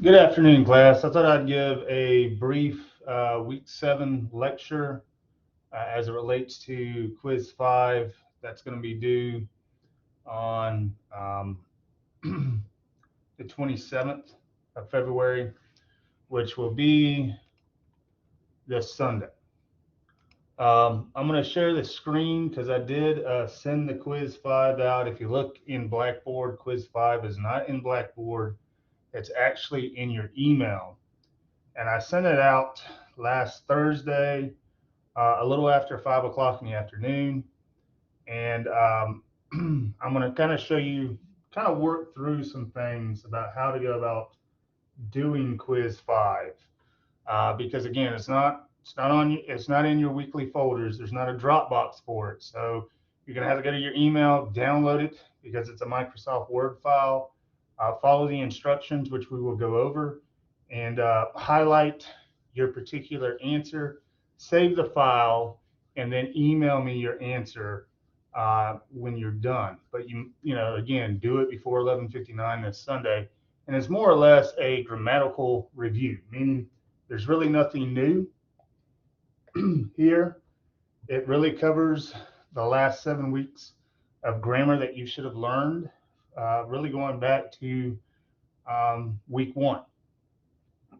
Good afternoon, class. I thought I'd give a brief week 7 lecture as it relates to quiz 5 that's going to be due on the 27th of February, which will be this Sunday. I'm going to share the screen because I did send the quiz 5 out. If you look in Blackboard, quiz 5 is not in Blackboard. It's actually in your email. And I sent it out last Thursday, a little after 5 o'clock in the afternoon. And I'm going to kind of show you, kind of work through some things about how to go about doing quiz 5. Because again, it's not in your weekly folders. There's not a Dropbox for it. So you're going to have to go to your email, download it because it's a Microsoft Word file. Follow the instructions, which we will go over, and highlight your particular answer, save the file, and then email me your answer when you're done. But again, do it before 11:59 this Sunday. And it's more or less a grammatical review, meaning there's really nothing new here. It really covers the last 7 weeks of grammar that you should have learned, really going back to week 1.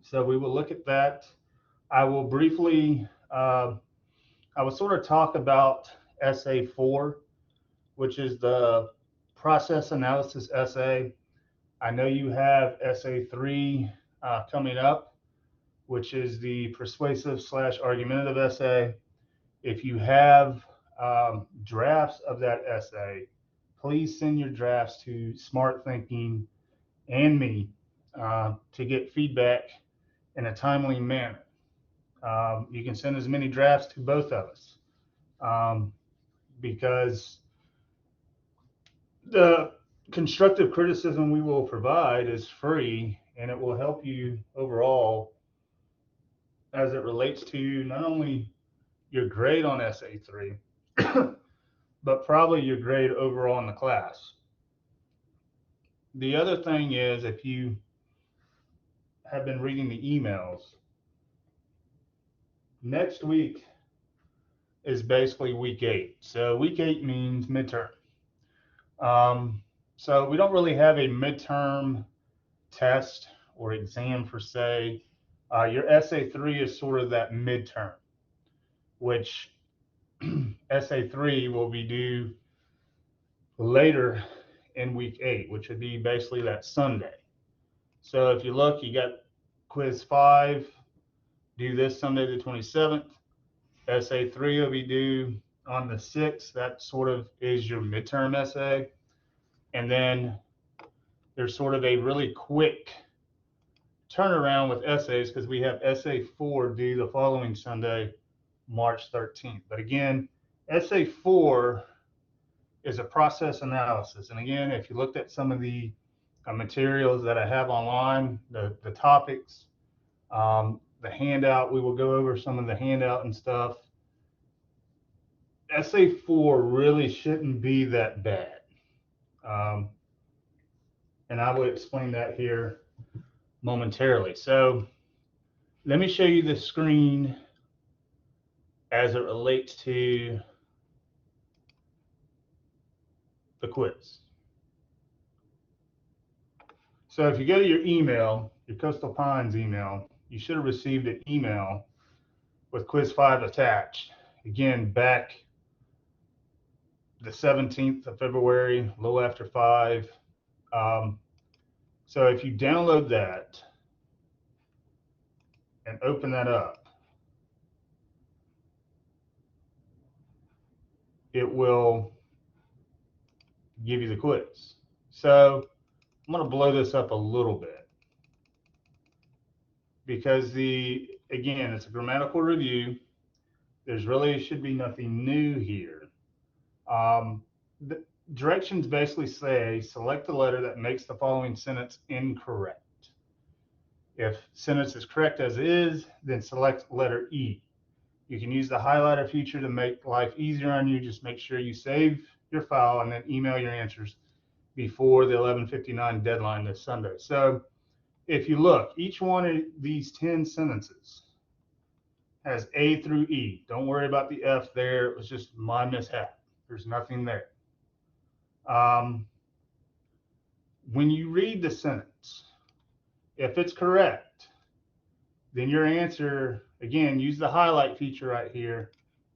So we will look at that. I will briefly, I will sort of talk about essay 4, which is the process analysis essay. I know you have essay 3 coming up, which is the persuasive / argumentative essay. If you have drafts of that essay, please send your drafts to Smart Thinking and me to get feedback in a timely manner. You can send as many drafts to both of us because the constructive criticism we will provide is free, and it will help you overall as it relates to not only your grade on essay 3, but probably your grade overall in the class. The other thing is, if you have been reading the emails, next week is basically week 8. So week 8 means midterm. So we don't really have a midterm test or exam per se. Your essay 3 is sort of that midterm, which essay 3 will be due later in week 8, which would be basically that Sunday. So if you look, you got quiz 5 due this Sunday, the 27th. Essay 3 will be due on the 6th. That sort of is your midterm essay. And then there's sort of a really quick turnaround with essays because we have essay 4 due the following Sunday, March 13th. But again, essay 4 is a process analysis. And again, if you looked at some of the materials that I have online, the topics, the handout, we will go over some of the handout and stuff. Essay 4 really shouldn't be that bad. And I will explain that here momentarily. So let me show you the screen as it relates to the quiz. So if you go to your email, your Coastal Pines email, you should have received an email with quiz 5 attached. Again, back the 17th of February, a little after 5. So if you download that and open that up, it will give you the quiz. So I'm going to blow this up a little bit because again, it's a grammatical review. There's really should be nothing new here. The directions basically say select the letter that makes the following sentence incorrect. If sentence is correct as is, then select letter E. You can use the highlighter feature to make life easier on you. Just make sure you save your file and then email your answers before the 11:59 deadline this Sunday. So if you look, each one of these 10 sentences has A through E. Don't worry about the F there. It was just my mishap. There's nothing there. When you read the sentence, if it's correct, then your answer, again, use the highlight feature right here,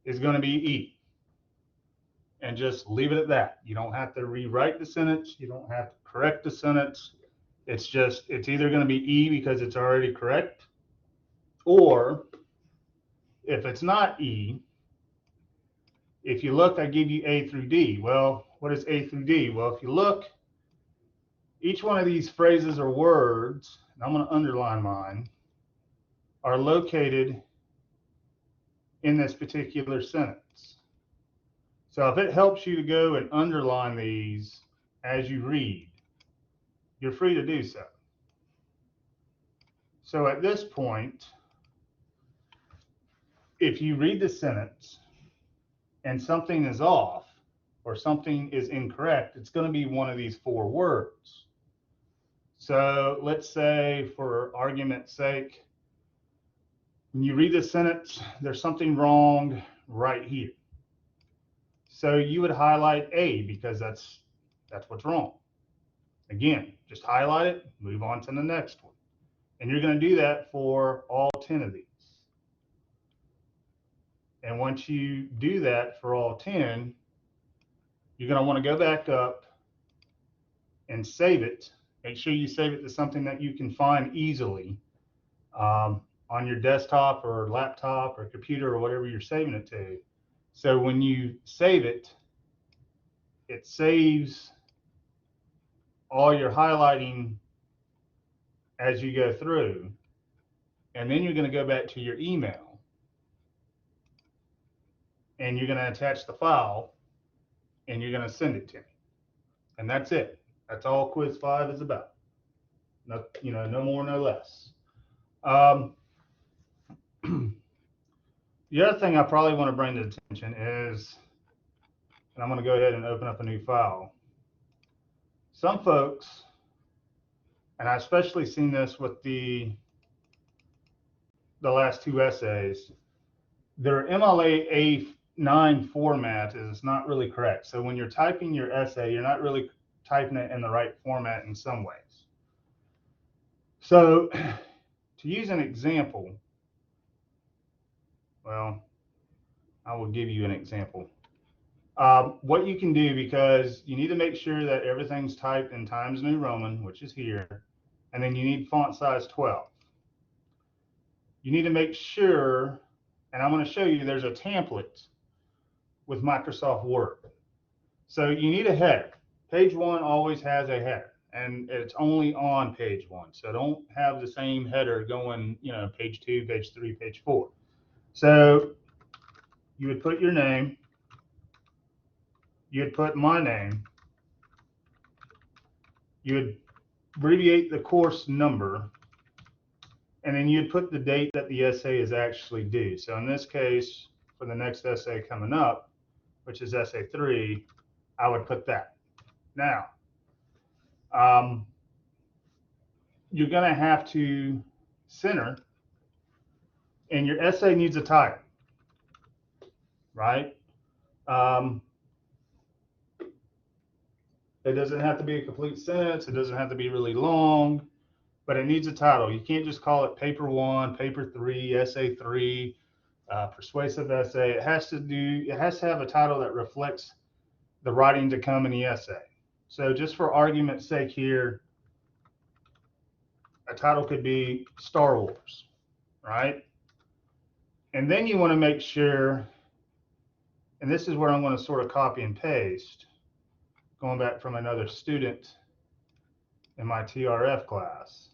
is going to be E. And just leave it at that. You don't have to rewrite the sentence. You don't have to correct the sentence. It's either going to be E because it's already correct, or if it's not E, if you look, I give you A through D. Well, what is A through D? Well, if you look, each one of these phrases or words, and I'm going to underline mine, are located in this particular sentence. So if it helps you to go and underline these as you read, you're free to do so. So at this point, if you read the sentence and something is off or something is incorrect, it's going to be one of these 4 words. So let's say, for argument's sake, when you read the sentence, there's something wrong right here. So you would highlight A because that's what's wrong. Again, just highlight it, move on to the next one. And you're going to do that for all 10 of these. And once you do that for all 10, you're going to want to go back up and save it. Make sure you save it to something that you can find easily on your desktop or laptop or computer or whatever you're saving it to. So when you save it, it saves all your highlighting as you go through. And then you're going to go back to your email and you're going to attach the file and you're going to send it to me. And that's it. That's all Quiz 5 is about. No, no more, no less. The other thing I probably want to bring to attention is, and I'm going to go ahead and open up a new file. Some folks, and I especially seen this with the last 2 essays, their MLA A9 format is not really correct. So when you're typing your essay, you're not really typing it in the right format in some ways. So to use an example, well, I will give you an example. What you can do, because you need to make sure that everything's typed in Times New Roman, which is here, and then you need font size 12. You need to make sure, and I'm going to show you, there's a template with Microsoft Word. So you need a header. Page 1 always has a header, and it's only on page 1. So don't have the same header going, page 2, page 3, page 4. So you would put your name, you would put my name, you would abbreviate the course number, and then you'd put the date that the essay is actually due. So in this case, for the next essay coming up, which is essay 3, I would put that. Now, you're going to have to center, and your essay needs a title, right? It doesn't have to be a complete sentence. It doesn't have to be really long, but it needs a title. You can't just call it paper 1, paper 3, essay 3, persuasive essay. It has to have a title that reflects the writing to come in the essay. So just for argument's sake here, a title could be Star Wars, right? And then you want to make sure, and this is where I'm going to sort of copy and paste, going back from another student in my TRF class.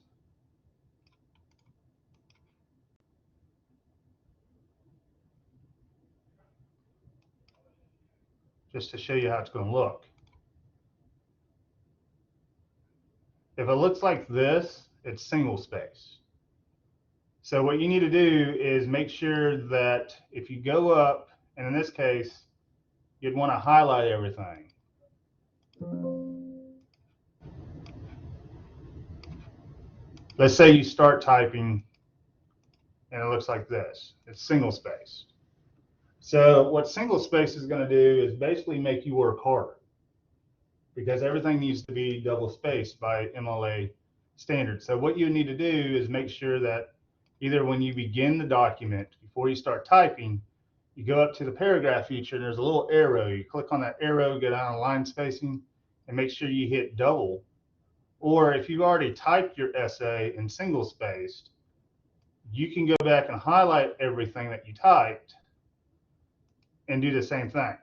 Just to show you how it's going to look. If it looks like this, it's single space. So what you need to do is make sure that if you go up, and in this case, you'd want to highlight everything. let's say you start typing and it looks like this. It's single spaced. So what single space is going to do is basically make you work harder, because everything needs to be double spaced by MLA standards. So what you need to do is make sure that either when you begin the document, before you start typing, you go up to the paragraph feature and there's a little arrow. You click on that arrow, go down to line spacing, and make sure you hit double. Or if you've already typed your essay in single spaced, you can go back and highlight everything that you typed and do the same thing.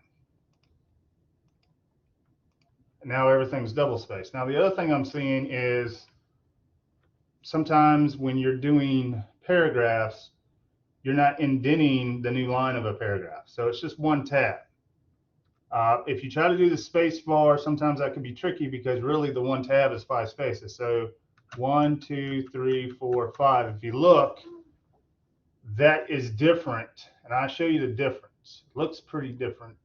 Now everything's double spaced. Now the other thing I'm seeing is sometimes when you're doing paragraphs, you're not indenting the new line of a paragraph. So it's just one tab. If you try to do the space bar, sometimes that can be tricky because really the one tab is 5 spaces. So 1, 2, 3, 4, 5. If you look, that is different. And I'll show you the difference. It looks pretty different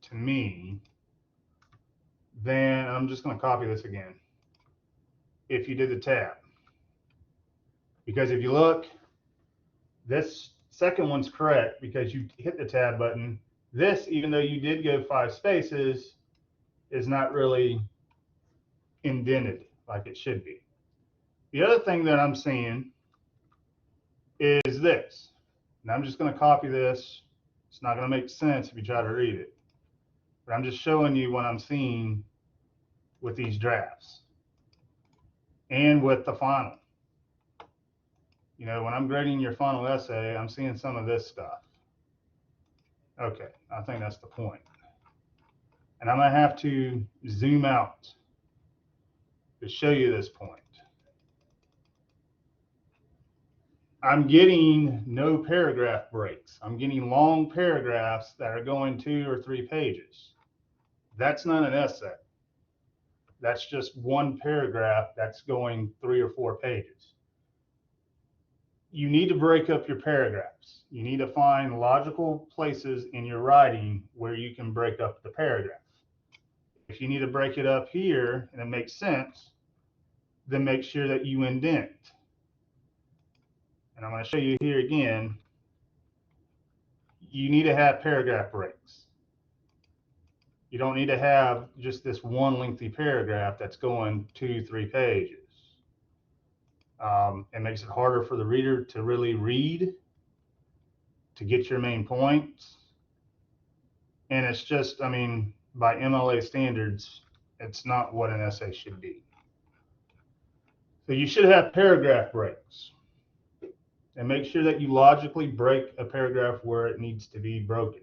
to me. Then I'm just going to copy this again. If you did the tab. Because if you look, this second one's correct because you hit the tab button. This, even though you did go 5 spaces, is not really indented like it should be. The other thing that I'm seeing is this. And I'm just going to copy this. It's not going to make sense if you try to read it. But I'm just showing you what I'm seeing with these drafts and with the final. You know, when I'm grading your final essay, I'm seeing some of this stuff. Okay, I think that's the point. And I'm going to have to zoom out to show you this point. I'm getting no paragraph breaks. I'm getting long paragraphs that are going 2 or 3 pages. That's not an essay. That's just one paragraph that's going 3 or 4 pages. You need to break up your paragraphs. You need to find logical places in your writing where you can break up the paragraph. If you need to break it up here and it makes sense, then make sure that you indent. And I'm going to show you here again. You need to have paragraph breaks. You don't need to have just this one lengthy paragraph that's going 2, 3 pages. It makes it harder for the reader to really read, to get your main points. And it's just, I mean, by MLA standards, it's not what an essay should be. So you should have paragraph breaks. And make sure that you logically break a paragraph where it needs to be broken.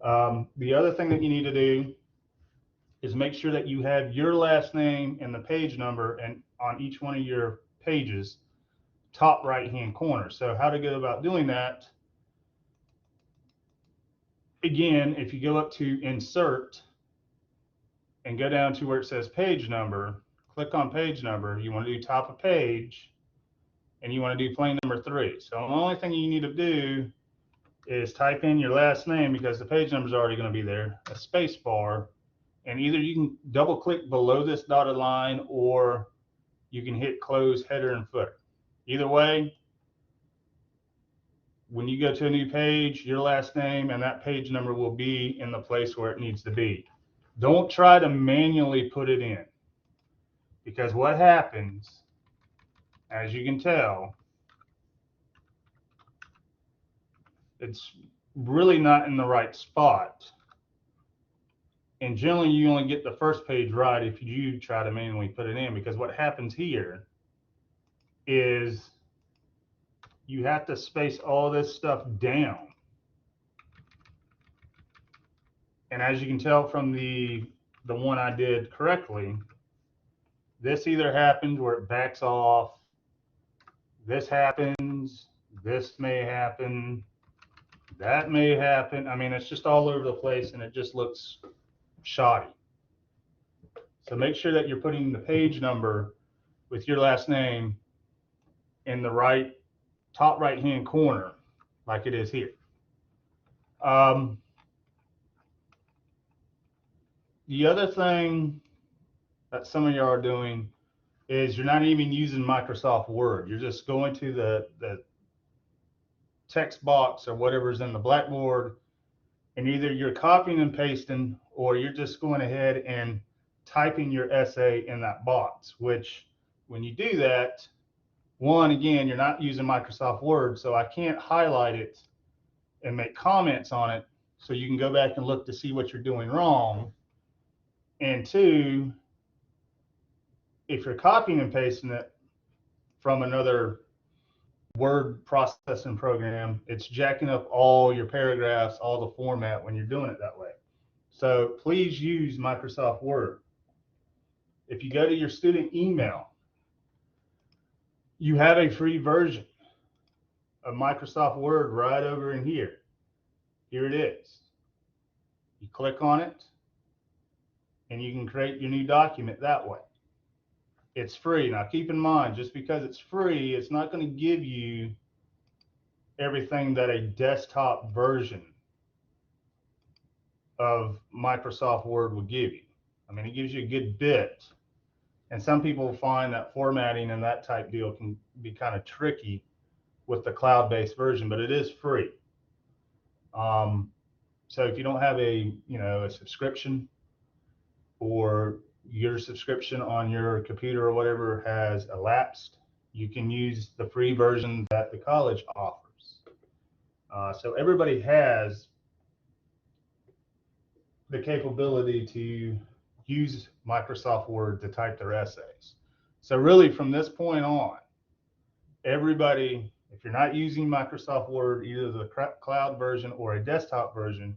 The other thing that you need to do is make sure that you have your last name and the page number and on each one of your pages, top right-hand corner. So how to go about doing that? Again, if you go up to insert and go down to where it says page number, click on page number. You want to do top of page and you want to do plain number 3. So the only thing you need to do is type in your last name because the page number is already going to be there, a space bar, and either you can double click below this dotted line or you can hit close header and footer. Either way, when you go to a new page, your last name and that page number will be in the place where it needs to be. Don't try to manually put it in, because what happens, as you can tell, it's really not in the right spot. And generally you only get the first page right if you try to manually put it in, because what happens here is you have to space all this stuff down. And as you can tell from the one I did correctly, this either happens where it backs off, this happens, this may happen, that may happen. I mean, it's just all over the place and it just looks shoddy. So make sure that you're putting the page number with your last name in the right top right hand corner like it is here. The other thing that some of y'all are doing is you're not even using Microsoft Word. You're just going to the text box or whatever's in the Blackboard, and either you're copying and pasting, or you're just going ahead and typing your essay in that box, which when you do that, one, again, you're not using Microsoft Word, so I can't highlight it and make comments on it so you can go back and look to see what you're doing wrong. And two, if you're copying and pasting it from another word processing program, it's jacking up all your paragraphs, all the format when you're doing it that way. So please use Microsoft Word. If you go to your student email, you have a free version of Microsoft Word right over in here. Here it is. You click on it and you can create your new document that way. It's free. Now keep in mind, just because it's free, it's not going to give you everything that a desktop version of Microsoft Word will give you. I mean, it gives you a good bit. And some people find that formatting and that type deal can be kind of tricky with the cloud-based version, but it is free. So if you don't have a subscription, or your subscription on your computer or whatever has elapsed, you can use the free version that the college offers. So everybody has the capability to use Microsoft Word to type their essays. So really from this point on, everybody, if you're not using Microsoft Word, either the cloud version or a desktop version,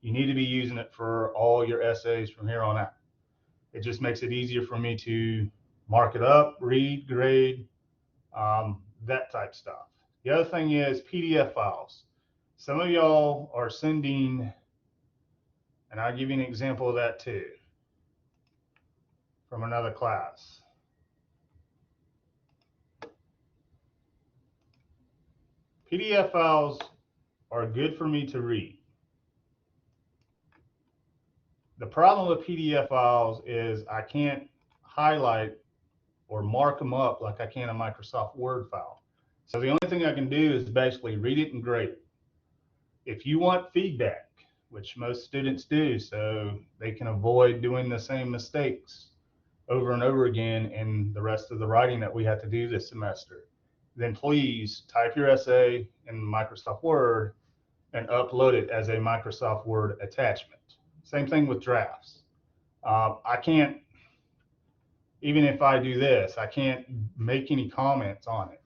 you need to be using it for all your essays from here on out. It just makes it easier for me to mark it up, read, grade, that type stuff. The other thing is PDF files. Some of y'all are sending, and I'll give you an example of that too, from another class. PDF files are good for me to read. The problem with PDF files is I can't highlight or mark them up like I can a Microsoft Word file. So the only thing I can do is basically read it and grade it. If you want feedback, which most students do, so they can avoid doing the same mistakes over and over again in the rest of the writing that we have to do this semester, then please type your essay in Microsoft Word and upload it as a Microsoft Word attachment. Same thing with drafts. I can't, even if I do this, I can't make any comments on it.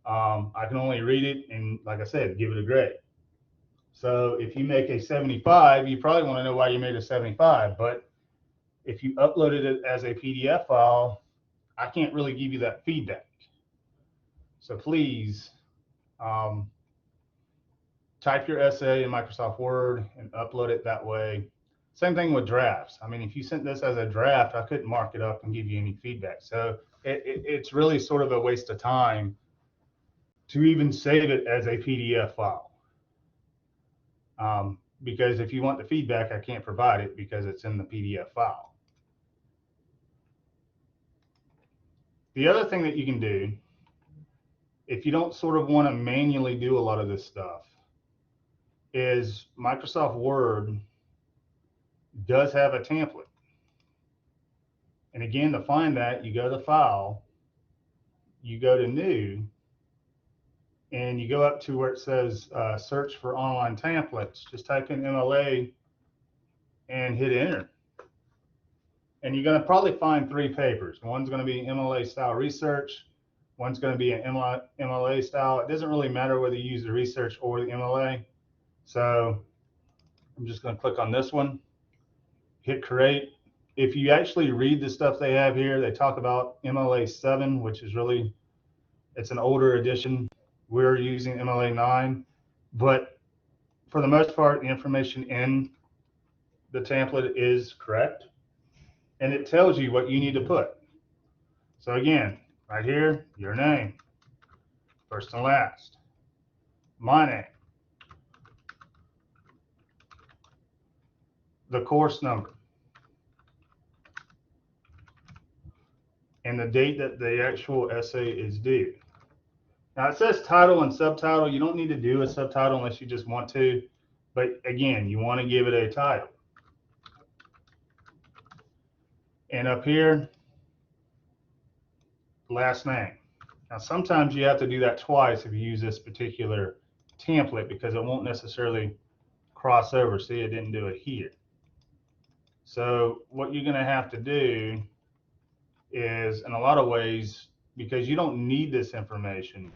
I can only read it and, like I said, give it a grade. So if you make a 75, you probably want to know why you made a 75. But if you uploaded it as a PDF file, I can't really give you that feedback. So please type your essay in Microsoft Word and upload it that way. Same thing with drafts. I mean, if you sent this as a draft, I couldn't mark it up and give you any feedback. So it's really sort of a waste of time to even save it as a PDF file. Because if you want the feedback, I can't provide it because it's in the PDF file. The other thing that you can do, if you don't sort of want to manually do a lot of this stuff, is Microsoft Word does have a template. And again, to find that, you go to File, you go to New, and you go up to where it says Search for Online Templates. Just type in MLA and hit Enter. And you're going to probably find 3 papers. One's going to be MLA Style Research. One's going to be an MLA style. It doesn't really matter whether you use the research or the MLA. So I'm just going to click on this one, hit create. If you actually read the stuff they have here, they talk about MLA 7, which is really, it's an older edition. We're using MLA 9, but for the most part, the information in the template is correct, and it tells you what you need to put. So again, right here, your name, first and last, my name, the course number, and the date that the actual essay is due. Now it says title and subtitle. You don't need to do a subtitle unless you just want to, but again, you want to give it a title. And up here, last name. Now sometimes you have to do that twice if you use this particular template because it won't necessarily cross over. See, it didn't do it here. So what you're going to have to do is, in a lot of ways, because you don't need this information,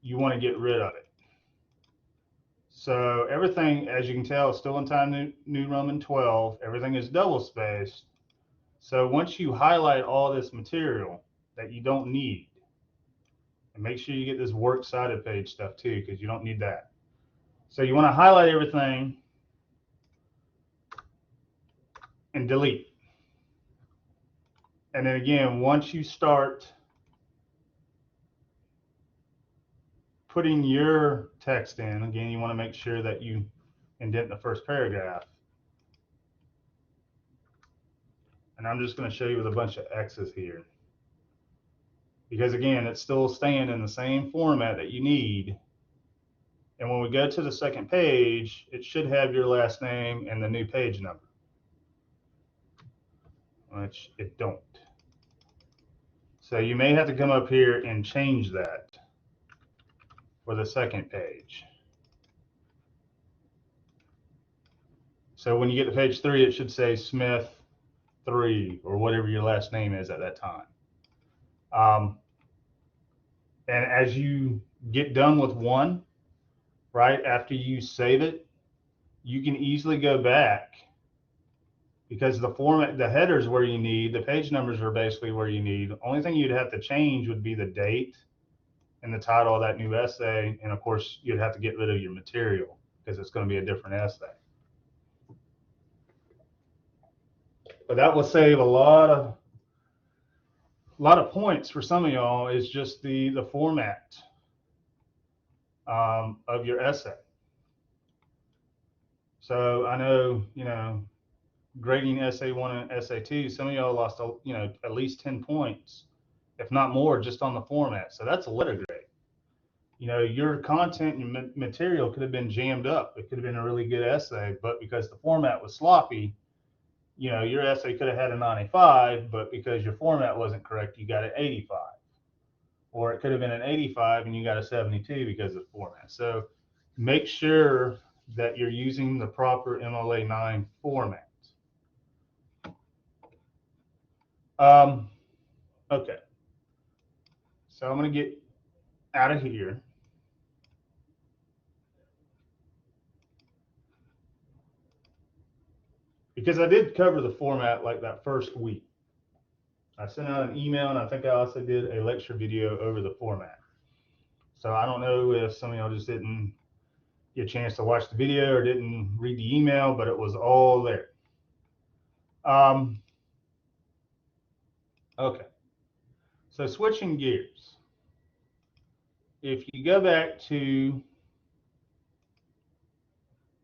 you want to get rid of it. So everything, as you can tell, is still in Times New Roman 12. Everything is double spaced. So once you highlight all this material that you don't need, and make sure you get this works cited page stuff too, because you don't need that. So you want to highlight everything and delete. And then again, once you start putting your text in, again, you want to make sure that you indent the first paragraph. And I'm just going to show you with a bunch of X's here. Because again, it's still staying in the same format that you need. And when we go to the second page, it should have your last name and the new page number, which it don't. So you may have to come up here and change that for the second page. So when you get to page 3, it should say Smith 3 or whatever your last name is at that time. And as you get done with one, right after you save it, you can easily go back because the format, the headers where you need, the page numbers are basically where you need. The only thing you'd have to change would be the date and the title of that new essay. And of course, you'd have to get rid of your material because it's going to be a different essay. But that will save a lot of points for some of y'all. Is just the format of your essay. So I know, you know, grading essay 1 and essay 2, some of y'all lost, you know, at least 10 points, if not more, just on the format. So that's a letter grade. You know, your content and material could have been jammed up. It could have been a really good essay, but because the format was sloppy, you know, your essay could have had a 95, but because your format wasn't correct, you got an 85. Or it could have been an 85 and you got a 72 because of the format. So make sure that you're using the proper MLA 9 format. Okay. So I'm going to get out of here. Because I did cover the format like that first week. I sent out an email, and I think I also did a lecture video over the format. So I don't know if some of y'all just didn't get a chance to watch the video or didn't read the email, but it was all there. Okay. So switching gears. If you go back to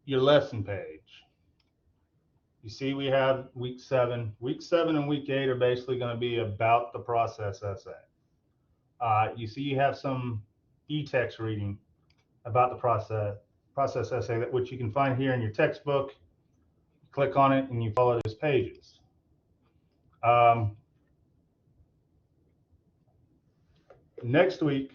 your lesson page, you see we have week 7. Week 7 and week 8 are basically going to be about the process essay. You see you have some e-text reading about the process essay, which you can find here in your textbook. Click on it and you follow those pages. Next week,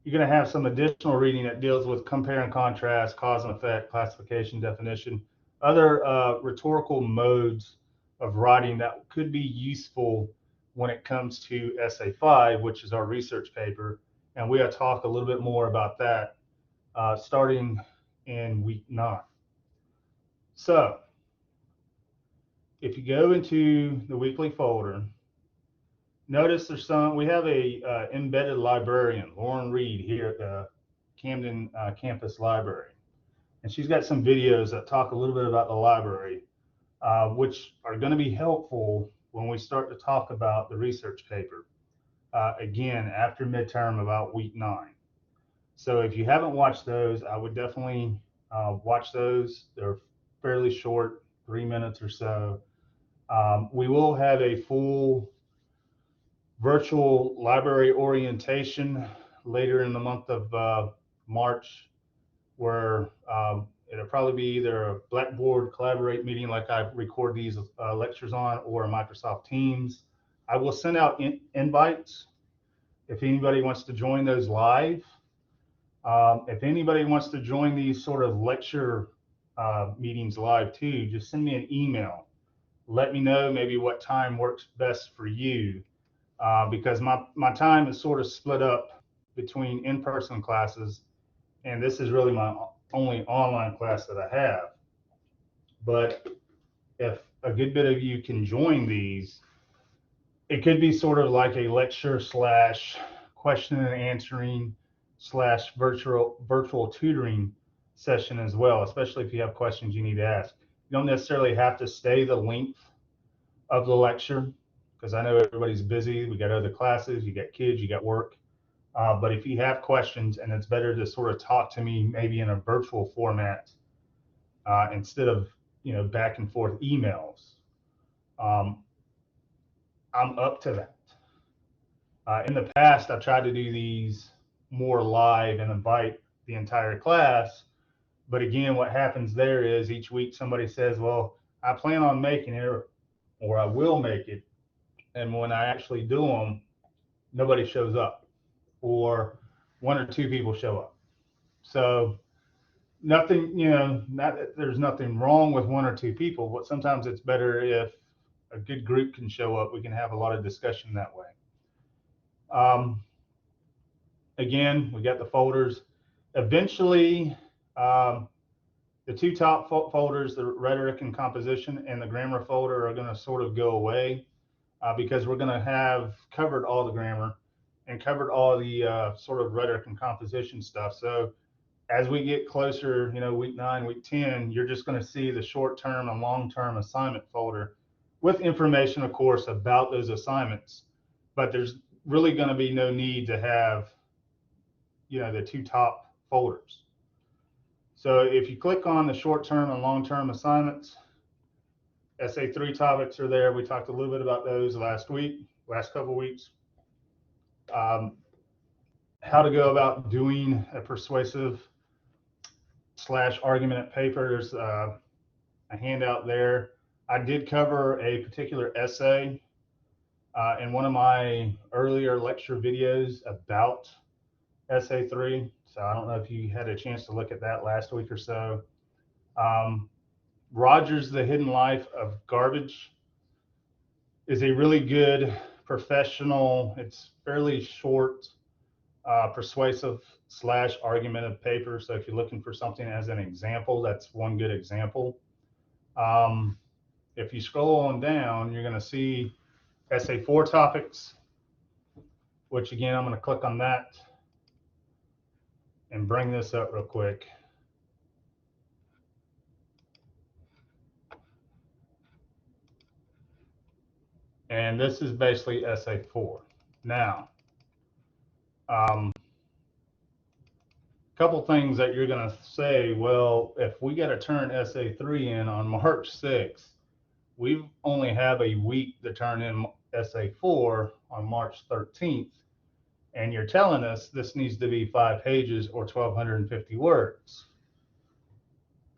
you're going to have some additional reading that deals with compare and contrast, cause and effect, classification, definition, other rhetorical modes of writing that could be useful when it comes to Essay 5, which is our research paper. And we'll talk a little bit more about that starting in week 9. So if you go into the weekly folder, notice there's we have a embedded librarian, Lauren Reed, here at the Camden Campus Library. And she's got some videos that talk a little bit about the library, which are going to be helpful when we start to talk about the research paper, again, after midterm, about week 9. So if you haven't watched those, I would definitely watch those. They're fairly short, 3 minutes or so. We will have a full virtual library orientation later in the month of March, where it'll probably be either a Blackboard Collaborate meeting like I record these lectures on, or Microsoft Teams. I will send out invites if anybody wants to join those live. If anybody wants to join these sort of lecture meetings live too, just send me an email. Let me know maybe what time works best for you, because my time is sort of split up between in-person classes, and this is really my only online class that I have. But if a good bit of you can join these, it could be sort of like a lecture slash question and answering slash virtual tutoring session as well, especially if you have questions you need to ask. You don't necessarily have to stay the length of the lecture, because I know everybody's busy. We got other classes, you got kids, you got work. But if you have questions, and it's better to sort of talk to me maybe in a virtual format instead of back and forth emails, I'm up to that. In the past, I've tried to do these more live and invite the entire class. But again, what happens there is each week somebody says, well, I plan on making it, or I will make it. And when I actually do them, nobody shows up, or one or two people show up. So nothing, there's nothing wrong with one or two people, but sometimes it's better if a good group can show up. We can have a lot of discussion that way. Again, we got the folders. Eventually, the two top folders, the rhetoric and composition and the grammar folder, are going to sort of go away because we're going to have covered all the grammar and covered all the sort of rhetoric and composition stuff. So as we get closer, week 9, week 10, you're just going to see the short-term and long-term assignment folder with information, of course, about those assignments. But there's really going to be no need to have, the two top folders. So if you click on the short-term and long-term assignments, Essay 3 topics are there. We talked a little bit about those last couple of weeks. How to go about doing a persuasive / argument paper. There's a handout there. I did cover a particular essay in one of my earlier lecture videos about Essay 3. So I don't know if you had a chance to look at that last week or so. Rogers, The Hidden Life of Garbage is a really good professional, it's fairly short, persuasive / argumentative paper. So if you're looking for something as an example, that's one good example. If you scroll on down, you're going to see Essay 4 topics, which again, I'm going to click on that and bring this up real quick. And this is basically Essay 4. Now, a couple things that you're going to say, well, if we got to turn Essay 3 in on March 6th, we only have a week to turn in Essay 4 on March 13th. And you're telling us this needs to be 5 pages or 1,250 words.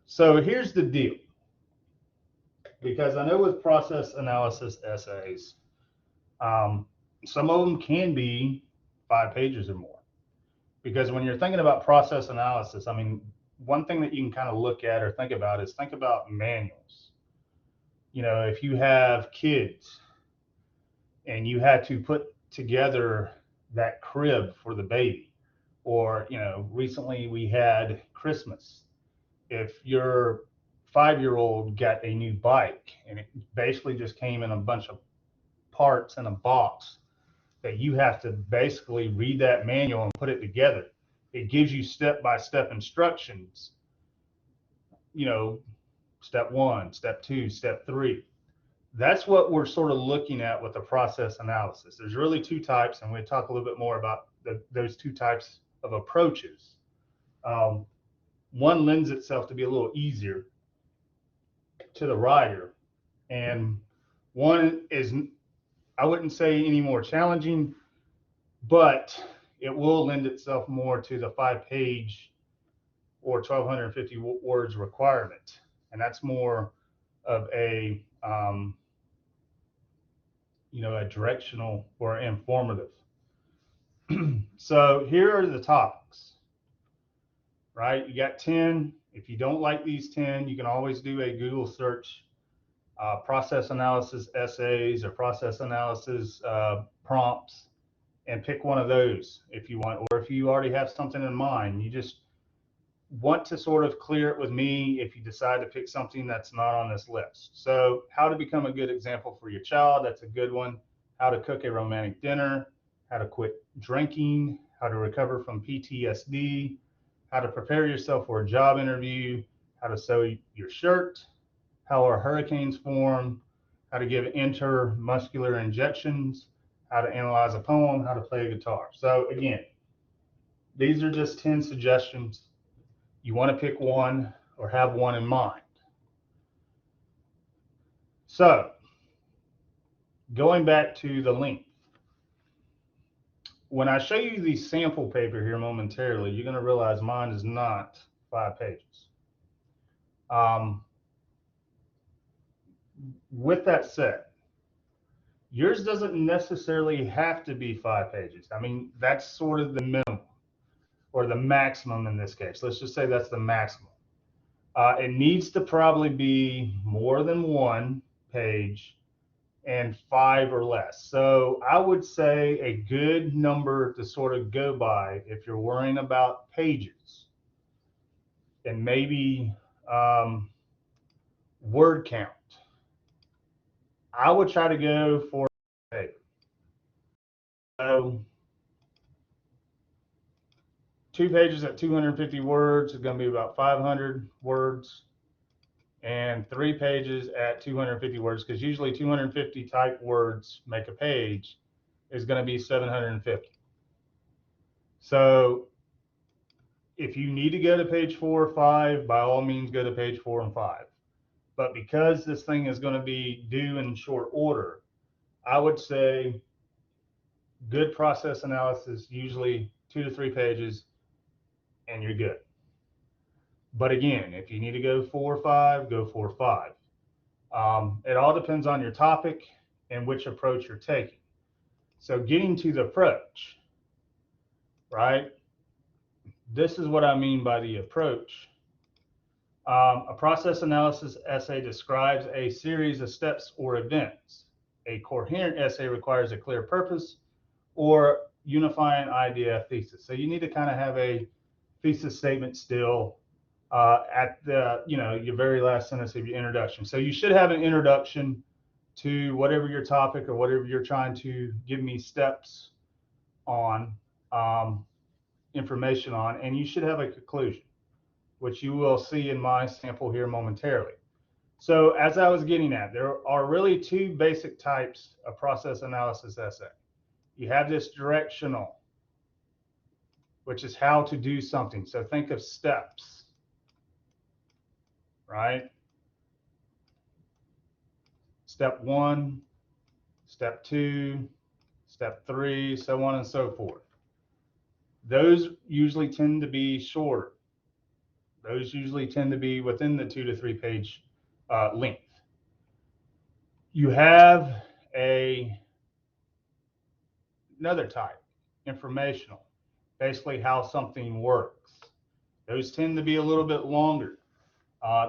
So here's the deal. Because I know with process analysis essays, some of them can be 5 pages or more. Because when you're thinking about process analysis, I mean, one thing that you can kind of look at or think about is think about manuals. If you have kids and you had to put together that crib for the baby, or, recently we had Christmas. If your 5-year-old got a new bike and it basically just came in a bunch of parts in a box that you have to basically read that manual and put it together. It gives you step-by-step instructions, step 1, step 2, step 3. That's what we're sort of looking at with the process analysis. There's really 2 types, and we'll talk a little bit more about those 2 types of approaches. One lends itself to be a little easier to the writer, and one is I wouldn't say any more challenging, but it will lend itself more to the 5-page or 1,250 words requirement. And that's more of a, a directional or informative. So here are the topics, right? You got 10. If you don't like these 10, you can always do a Google search, process analysis essays or process analysis prompts, and pick one of those if you want. Or if you already have something in mind, you just want to sort of clear it with me if you decide to pick something that's not on this list. So how to become a good example for your child, that's a good one. How to cook a romantic dinner, how to quit drinking, how to recover from PTSD, how to prepare yourself for a job interview, how to sew your shirt, how are hurricanes formed, how to give intramuscular injections, how to analyze a poem, how to play a guitar. So again, these are just 10 suggestions. You want to pick one or have one in mind. So going back to the length, when I show you the sample paper here momentarily, you're going to realize mine is not 5 pages. With that said, yours doesn't necessarily have to be 5 pages. I mean, that's sort of the minimum or the maximum in this case. Let's just say that's the maximum. It needs to probably be more than 1 page and 5 or less. So I would say a good number to sort of go by if you're worrying about pages and maybe word count. I would try to go for paper. So 2 pages at 250 words is going to be about 500 words, and 3 pages at 250 words, because usually 250 type words make a page, is going to be 750. So if you need to go to page 4 or 5, by all means go to page 4 and 5. But because this thing is going to be due in short order, I would say good process analysis, usually 2 to 3 pages, and you're good. But again, if you need to go 4 or 5, go 4 or 5. It all depends on your topic and which approach you're taking. So getting to the approach, right? This is what I mean by the approach. A process analysis essay describes a series of steps or events. A coherent essay requires a clear purpose or unifying idea thesis. So you need to kind of have a thesis statement still at the, your very last sentence of your introduction. So you should have an introduction to whatever your topic or whatever you're trying to give me steps on, information on, and you should have a conclusion, which you will see in my sample here momentarily. So as I was getting at, there are really 2 basic types of process analysis essay. You have this directional, which is how to do something. So think of steps, right? Step 1, step 2, step 3, so on and so forth. Those usually tend to be shorter. Those usually tend to be within the 2 to 3 page length. You have another type, informational, basically how something works. Those tend to be a little bit longer.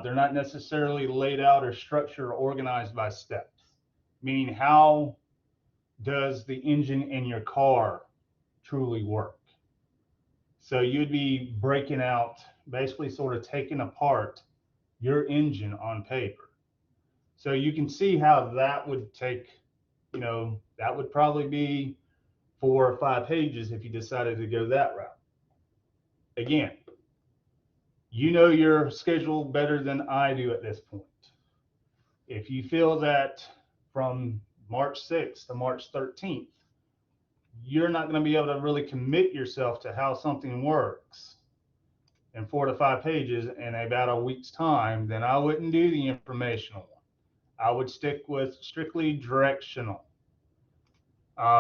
They're not necessarily laid out or structured or organized by steps, meaning how does the engine in your car truly work? So you'd be breaking out, basically sort of taking apart your engine on paper. So you can see how that would take, that would probably be 4 or 5 pages if you decided to go that route. Again, you know your schedule better than I do at this point. If you feel that from March 6th to March 13th, you're not going to be able to really commit yourself to how something works in 4 to 5 pages in about a week's time, then I wouldn't do the informational one. I would stick with strictly directional.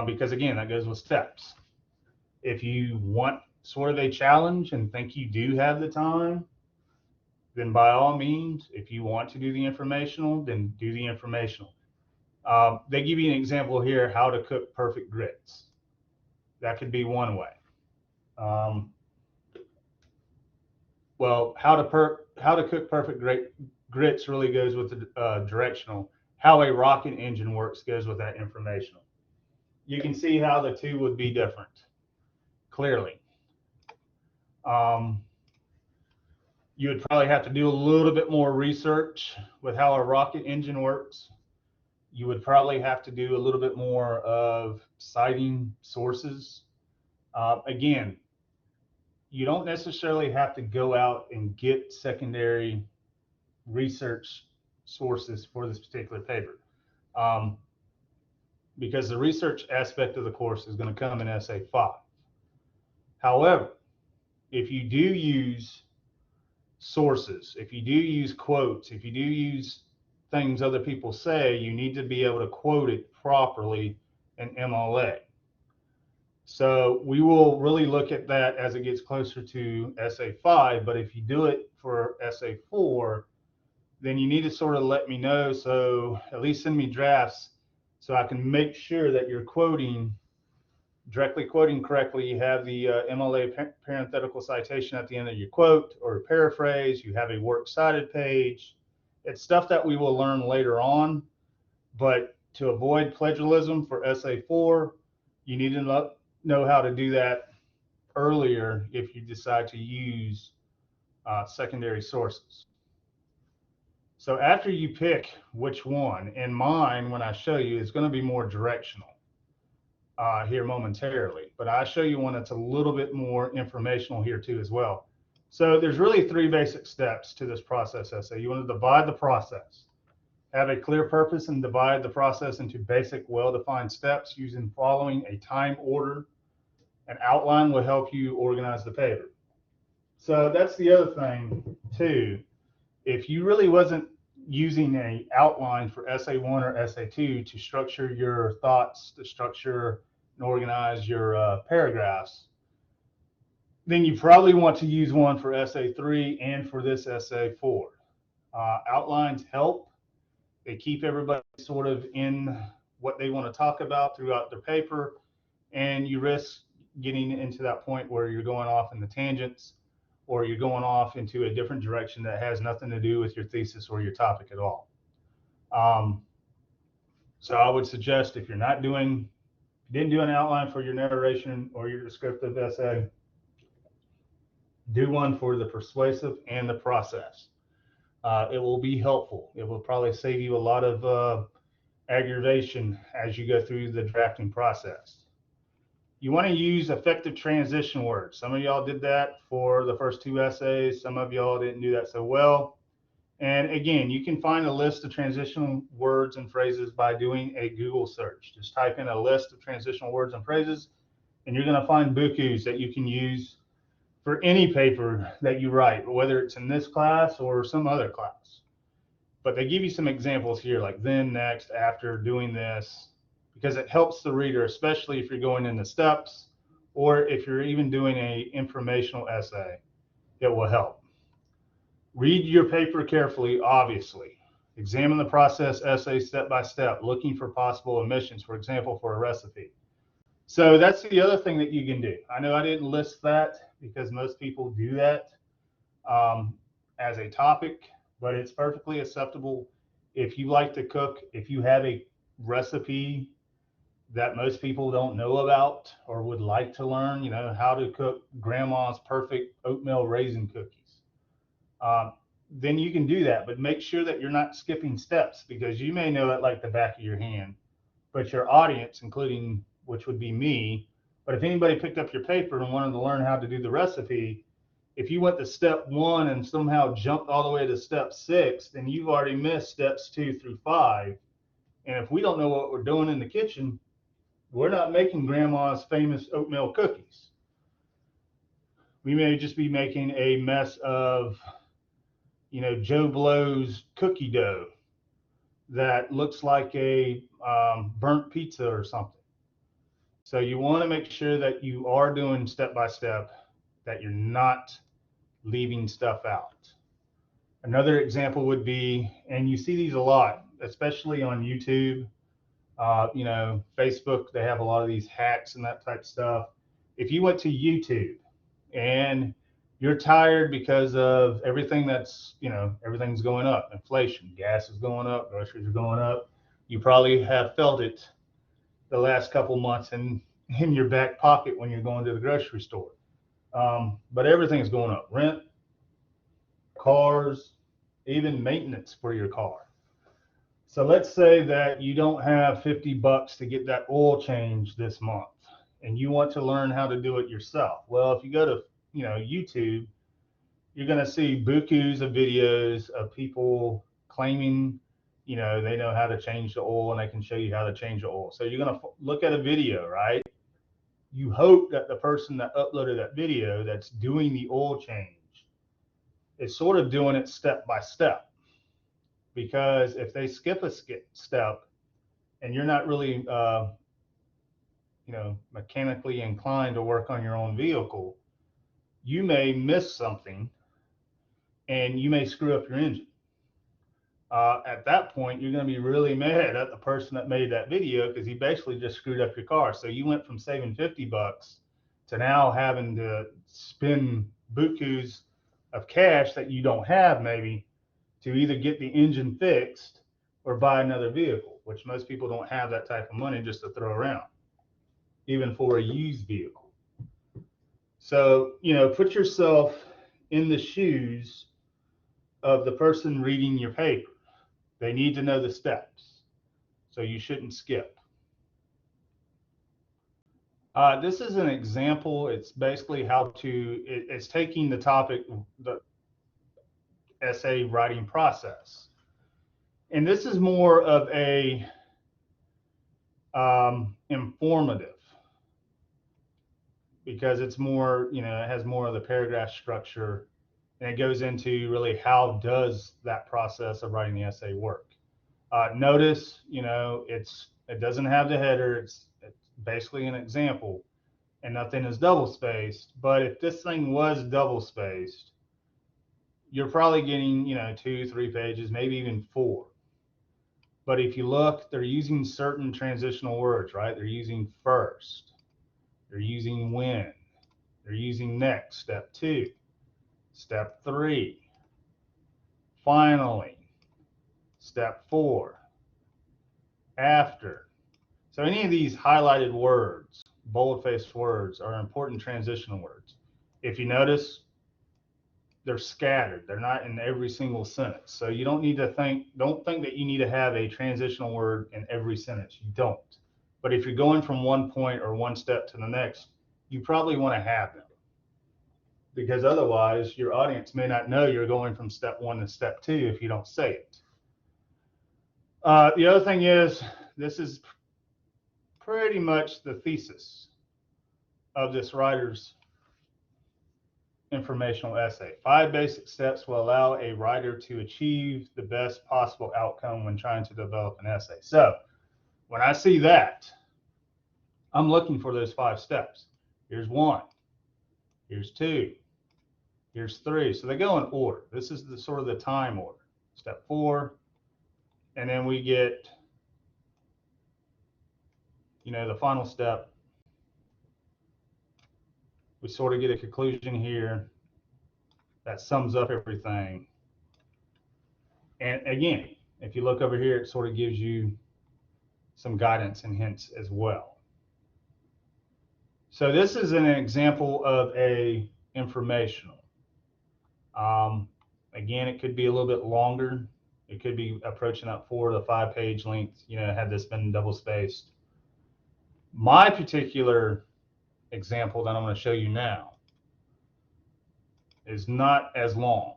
because again, that goes with steps. If you want sort of a challenge and think you do have the time, then by all means, if you want to do the informational, then do the informational. They give you an example here, how to cook perfect grits. That could be one way. Well, how to cook perfect grits really goes with the directional. How a rocket engine works goes with that informational. You can see how the two would be different, clearly. You would probably have to do a little bit more research with how a rocket engine works. You would probably have to do a little bit more of citing sources. Again, you don't necessarily have to go out and get secondary research sources for this particular paper, because the research aspect of the course is going to come in Essay 5. However, if you do use sources, if you do use quotes, if you do use things other people say, you need to be able to quote it properly in MLA. So we will really look at that as it gets closer to Essay 5, but if you do it for Essay 4, then you need to sort of let me know, so at least send me drafts so I can make sure that you're directly quoting correctly. You have the MLA parenthetical citation at the end of your quote or paraphrase. You have a works cited page. It's stuff that we will learn later on, but to avoid plagiarism for Essay 4, you need to know how to do that earlier if you decide to use secondary sources. So after you pick which one, and mine, when I show you, is going to be more directional here momentarily, but I show you one that's a little bit more informational here too as well. So there's really 3 basic steps to this process essay. You want to divide the process, have a clear purpose, and divide the process into basic, well-defined steps using following a time order. An outline will help you organize the paper. So that's the other thing too. If you really wasn't using an outline for Essay 1 or Essay 2 to structure your thoughts, to structure and organize your paragraphs, then you probably want to use one for Essay 3 and for this Essay 4. Outlines help. They keep everybody sort of in what they want to talk about throughout their paper, and you risk getting into that point where you're going off in the tangents, or you're going off into a different direction that has nothing to do with your thesis or your topic at all. So I would suggest, if you didn't do an outline for your narration or your descriptive essay, do one for the persuasive and the process. It will be helpful. It will probably save you a lot of aggravation as you go through the drafting process. You want to use effective transition words. Some of y'all did that for the first 2 essays. Some of y'all didn't do that so well. And again, you can find a list of transitional words and phrases by doing a Google search. Just type in a list of transitional words and phrases, and you're going to find bukus that you can use for any paper that you write, whether it's in this class or some other class. But they give you some examples here, like then, next, after, doing this, because it helps the reader, especially if you're going into steps or if you're even doing an informational essay. It will help. Read your paper carefully, obviously. Examine the process essay step by step, looking for possible omissions, for example, for a recipe. So that's the other thing that you can do. I know I didn't list that because most people do that as a topic, but it's perfectly acceptable. If you like to cook, if you have a recipe that most people don't know about or would like to learn, how to cook grandma's perfect oatmeal raisin cookies, then you can do that. But make sure that you're not skipping steps, because you may know it like the back of your hand, but your audience, including, which would be me, but if anybody picked up your paper and wanted to learn how to do the recipe, if you went to step 1 and somehow jumped all the way to step 6, then you've already missed steps 2 through 5. And if we don't know what we're doing in the kitchen, we're not making grandma's famous oatmeal cookies. We may just be making a mess of, Joe Blow's cookie dough that looks like a burnt pizza or something. So you want to make sure that you are doing step by step, that you're not leaving stuff out. Another example would be, and you see these a lot, especially on YouTube, Facebook, they have a lot of these hacks and that type of stuff. If you went to YouTube and you're tired because of everything everything's going up, inflation, gas is going up, groceries are going up. You probably have felt it the last couple months in your back pocket when you're going to the grocery store. But everything's going up: rent, cars, even maintenance for your car. So let's say that you don't have $50 to get that oil change this month, and you want to learn how to do it yourself. Well, if you go to YouTube, you're going to see bukus of videos of people claiming they know how to change the oil and they can show you how to change the oil. So you're going to look at a video, right? You hope that the person that uploaded that video that's doing the oil change is sort of doing it step by step. Because if they skip a step and you're not really mechanically inclined to work on your own vehicle, you may miss something and you may screw up your engine. At that point, you're going to be really mad at the person that made that video, because he basically just screwed up your car. So you went from saving $50 to now having to spend bukus of cash that you don't have, maybe, to either get the engine fixed or buy another vehicle, which most people don't have that type of money just to throw around, even for a used vehicle. So, put yourself in the shoes of the person reading your paper. They need to know the steps, so you shouldn't skip. This is an example. It's basically it's taking the topic, the essay writing process. And this is more of a informative, because it's more, it has more of the paragraph structure, and it goes into really how does that process of writing the essay work. Notice, it doesn't have the header. It's basically an example, and nothing is double spaced. But if this thing was double spaced, you're probably getting 2-3 pages, maybe even 4. But if you look, they're using certain transitional words, right? They're using first, they're using when, they're using next, step 2, step 3, finally, step 4, after. So any of these highlighted words, bold-faced words, are important transitional words. If you notice, they're scattered. They're not in every single sentence. So you don't think that you need to have a transitional word in every sentence. You don't. But if you're going from one point or one step to the next, you probably want to have them, because otherwise your audience may not know you're going from step 1 to step 2 if you don't say it. The other thing is, this is pretty much the thesis of this writer's informational essay. 5 basic steps will allow a writer to achieve the best possible outcome when trying to develop an essay. So when I see that, I'm looking for those 5 steps. Here's 1, here's 2, here's 3. So they go in order. This is the sort of the time order. Step 4, and then we get the final step. We sort of get a conclusion here that sums up everything. And again, if you look over here, it sort of gives you some guidance and hints as well. So this is an example of a informational. Again, it could be a little bit longer. It could be approaching that 4 to 5 page length, had this been double spaced. My particular example that I'm going to show you now is not as long.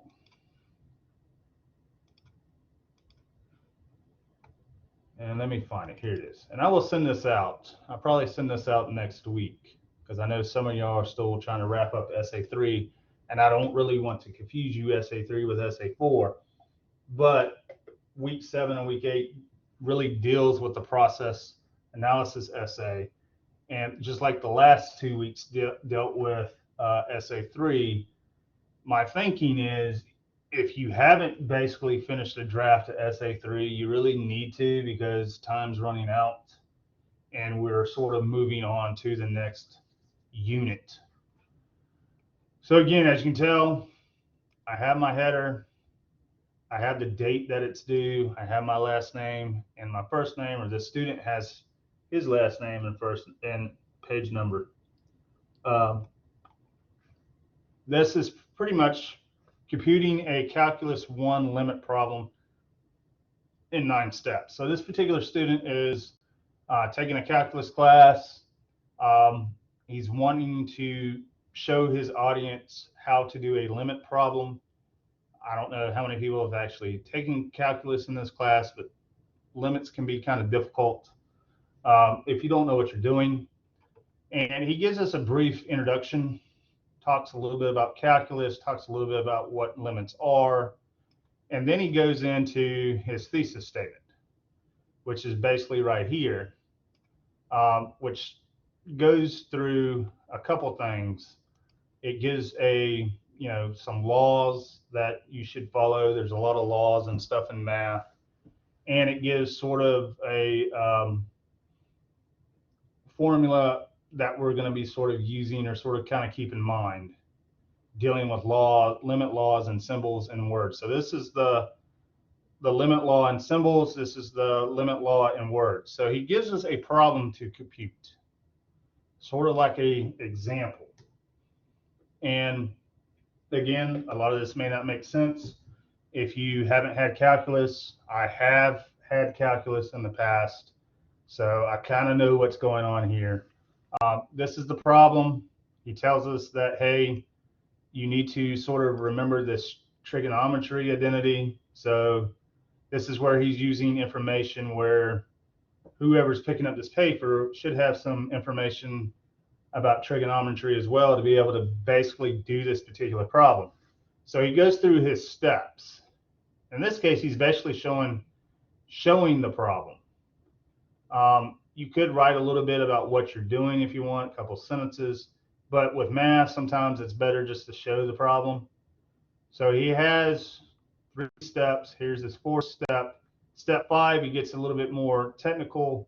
And let me find it. Here it is. And I will send this out. I'll probably send this out next week, because I know some of y'all are still trying to wrap up essay 3, and I don't really want to confuse you, essay 3 with essay 4. But week 7 and week 8 really deals with the process analysis essay. And just like the last 2 weeks dealt with SA3, my thinking is if you haven't basically finished a draft of SA3, you really need to, because time's running out and we're sort of moving on to the next unit. So again, as you can tell, I have my header, I have the date that it's due, I have my last name and my first name, or the student has his last name and first and page number. This is pretty much computing a Calculus 1 limit problem in 9 steps. So this particular student is taking a calculus class. He's wanting to show his audience how to do a limit problem. I don't know how many people have actually taken calculus in this class, but limits can be kind of difficult if you don't know what you're doing. And he gives us a brief introduction, talks a little bit about calculus, talks a little bit about what limits are, and then he goes into his thesis statement, which is basically right here, which goes through a couple things. It gives some laws that you should follow. There's a lot of laws and stuff in math, and it gives sort of a formula that we're going to be sort of using or sort of kind of keep in mind dealing with limit laws and symbols and words. So this is the limit law in symbols. This is the limit law in words. So he gives us a problem to compute, sort of like a example. And again, a lot of this may not make sense. If you haven't had calculus, I have had calculus in the past, so I kind of know what's going on here. This is the problem. He tells us that, hey, you need to sort of remember this trigonometry identity. So this is where he's using information where whoever's picking up this paper should have some information about trigonometry as well to be able to basically do this particular problem. So he goes through his steps. In this case, he's basically showing the problem. You could write a little bit about what you're doing if you want, a couple sentences, but with math, sometimes it's better just to show the problem. So he has 3 steps. Here's his 4th step. Step 5, he gets a little bit more technical.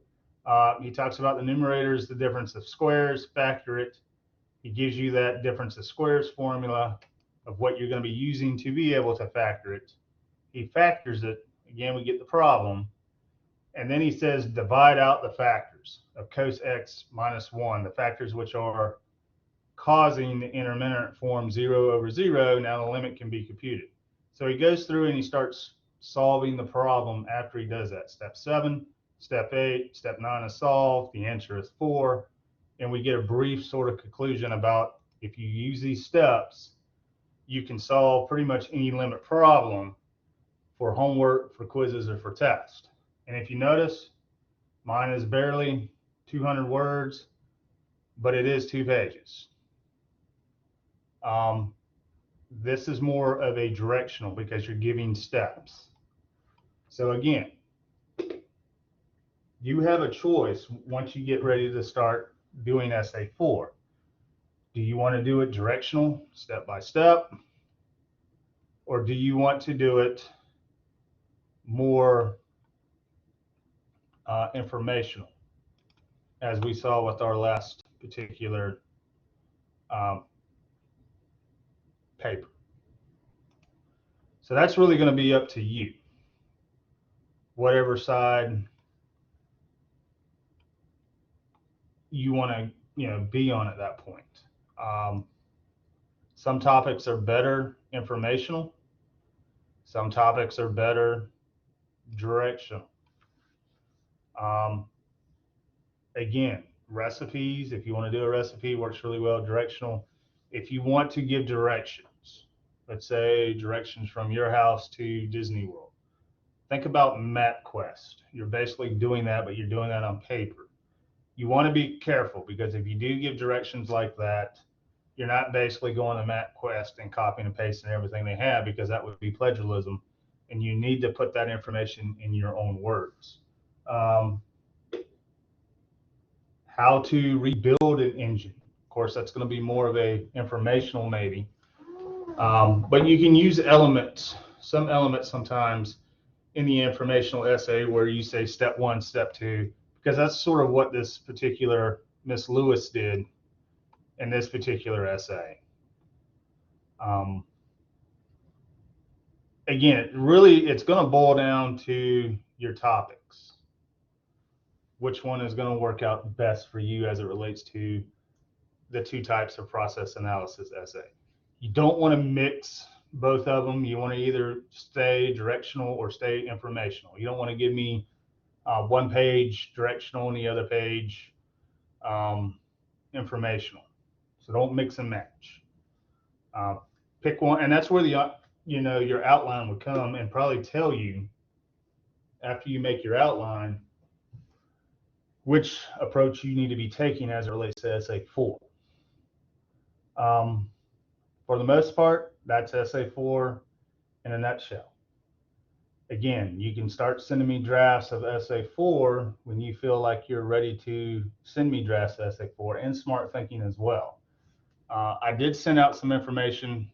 He talks about the numerators, the difference of squares, factor it. He gives you that difference of squares formula of what you're going to be using to be able to factor it. He factors it. Again, we get the problem. And then he says divide out the factors of cos x minus 1, the factors which are causing the intermittent form 0 over 0. Now the limit can be computed. So he goes through and he starts solving the problem after he does that. Step 7, step 8, step 9 is solved. The answer is 4. And we get a brief sort of conclusion about if you use these steps, you can solve pretty much any limit problem for homework, for quizzes, or for tests. And if you notice, mine is barely 200 words, but it is 2 pages. This is more of a directional because you're giving steps. So again, you have a choice once you get ready to start doing SA4. Do you want to do it directional, step by step? Or do you want to do it more informational, as we saw with our last particular paper? So that's really going to be up to you, whatever side you want to be on at that point. Some topics are better informational. Some topics are better directional. Again, recipes, if you want to do a recipe, works really well. Directional. If you want to give directions, let's say directions from your house to Disney World, think about MapQuest. You're basically doing that, but you're doing that on paper. You want to be careful, because if you do give directions like that, you're not basically going to MapQuest and copying and pasting everything they have, because that would be plagiarism, and you need to put that information in your own words. how to rebuild an engine. Of course, that's going to be more of a informational maybe. But you can use elements, some elements sometimes in the informational essay where you say step one, step two, because that's sort of what this particular Miss Lewis did in this particular essay. Again, really, it's going to boil down to your topics. Which one is going to work out best for you as it relates to the two types of process analysis essay. You don't want to mix both of them. You want to either stay directional or stay informational. You don't want to give me one page directional and the other page informational. So don't mix and match. Pick one, and that's where the your outline would come and probably tell you after you make your outline which approach you need to be taking as it relates to essay 4. For the most part, that's essay 4 in a nutshell. Again, you can start sending me drafts of essay 4 when you feel like you're ready to send me drafts of essay 4 and smart thinking as well. I did send out some information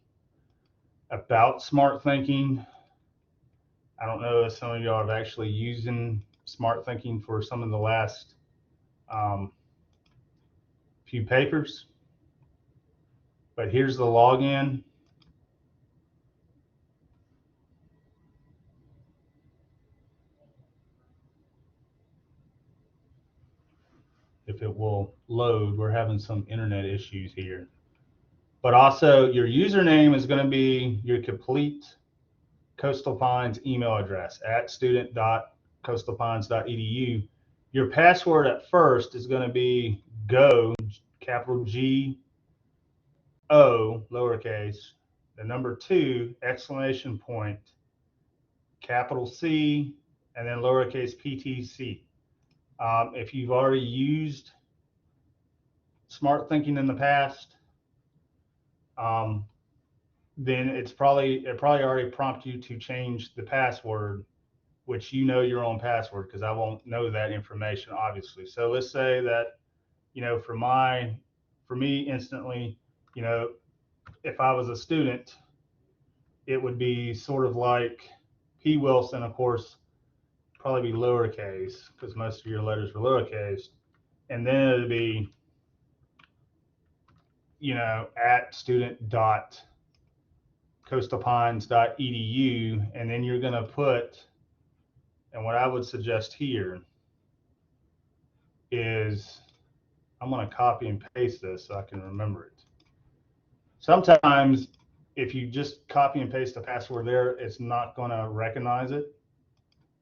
about smart thinking. I don't know if some of y'all are actually using smart thinking for some of the last few papers. But here's the login. If it will load, we're having some internet issues here. But also your username is going to be your complete Coastal Pines email address at student.coastalpines.edu. Your password at first is going to be GO, capital G, O, lowercase, the number 2, exclamation point, capital C, and then lowercase PTC. If you've already used smart thinking in the past, then it probably already prompted you to change the password, which you know your own password, because I won't know that information, obviously. So let's say that, for me instantly, if I was a student, it would be sort of like P. Wilson, of course, probably be lowercase because most of your letters were lowercase. And then it'd be, at student.coastalpines.edu. And then you're going to put, and what I would suggest here is I'm going to copy and paste this so I can remember it. Sometimes if you just copy and paste the password there, it's not going to recognize it.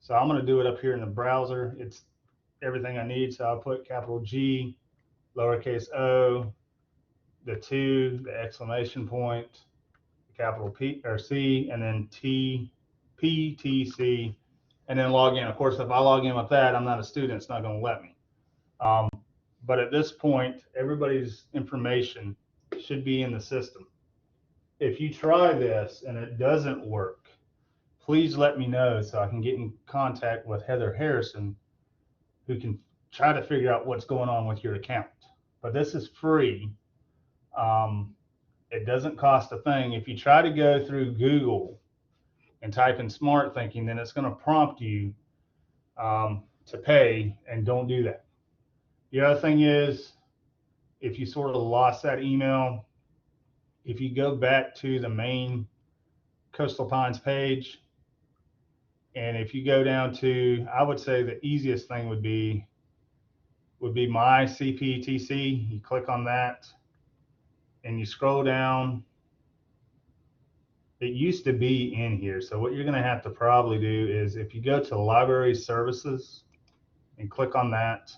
So I'm going to do it up here in the browser. It's everything I need. So I'll put capital G, lowercase o, the 2, the exclamation point, capital P or C, and then T, P, T, C, and then log in. Of course, if I log in with that, I'm not a student. It's not going to let me. But at this point, everybody's information should be in the system. If you try this and it doesn't work, please let me know so I can get in contact with Heather Harrison, who can try to figure out what's going on with your account. But this is free. It doesn't cost a thing. If you try to go through Google and type in smart thinking, then it's going to prompt you to pay, and don't do that. The other thing is, if you sort of lost that email, if you go back to the main Coastal Pines page, and if you go down to, I would say the easiest thing would be my CPTC. You click on that and you scroll down. It used to be in here. So what you're going to have to probably do is, if you go to library services and click on that,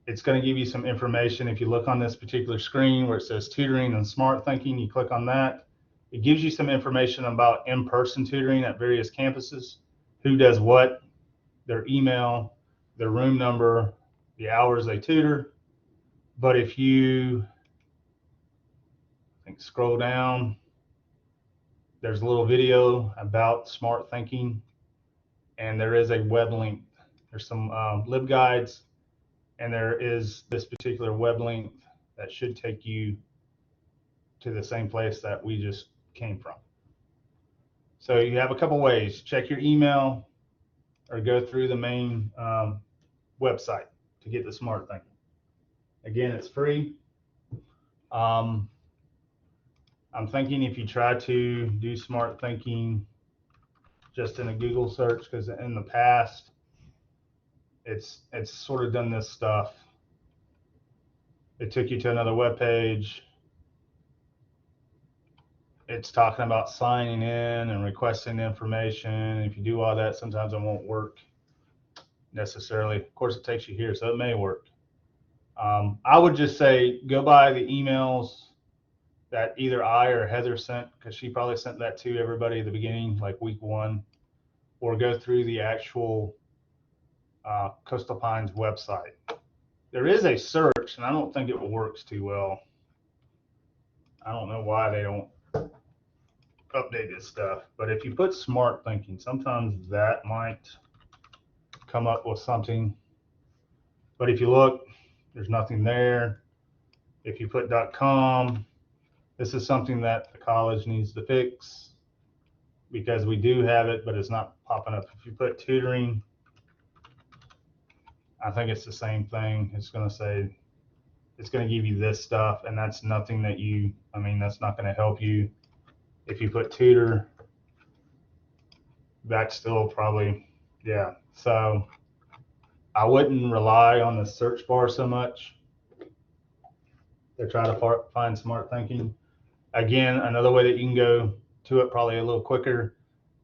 it's going to give you some information. If you look on this particular screen where it says tutoring and smart thinking, you click on that. It gives you some information about in-person tutoring at various campuses, who does what, their email, their room number, the hours they tutor. But if you scroll down, there's a little video about smart thinking, and there is a web link. There's some LibGuides and there is this particular web link that should take you to the same place that we just came from. So you have a couple ways. Check your email or go through the main website to get the Smart Thinking. Again, it's free. I'm thinking if you try to do Smart Thinking just in a Google search, because in the past, it's sort of done this stuff. It took you to another web page. It's talking about signing in and requesting information. If you do all that, sometimes it won't work necessarily. Of course, it takes you here, so it may work. I would just say go by the emails that either I or Heather sent, because she probably sent that to everybody at the beginning, like week 1, or go through the actual Coastal Pines website. There is a search, and I don't think it works too well. I don't know why they don't update this stuff, but if you put Smart Thinking, sometimes that might come up with something. But if you look, there's nothing there. If you put .com, this is something that the college needs to fix, because we do have it, but it's not popping up. If you put tutoring, I think it's the same thing. It's going to say, it's going to give you this stuff, and that's nothing that that's not going to help you. If you put tutor, that's still probably, yeah. So I wouldn't rely on the search bar so much to try to find Smart Thinking. Again, another way that you can go to it probably a little quicker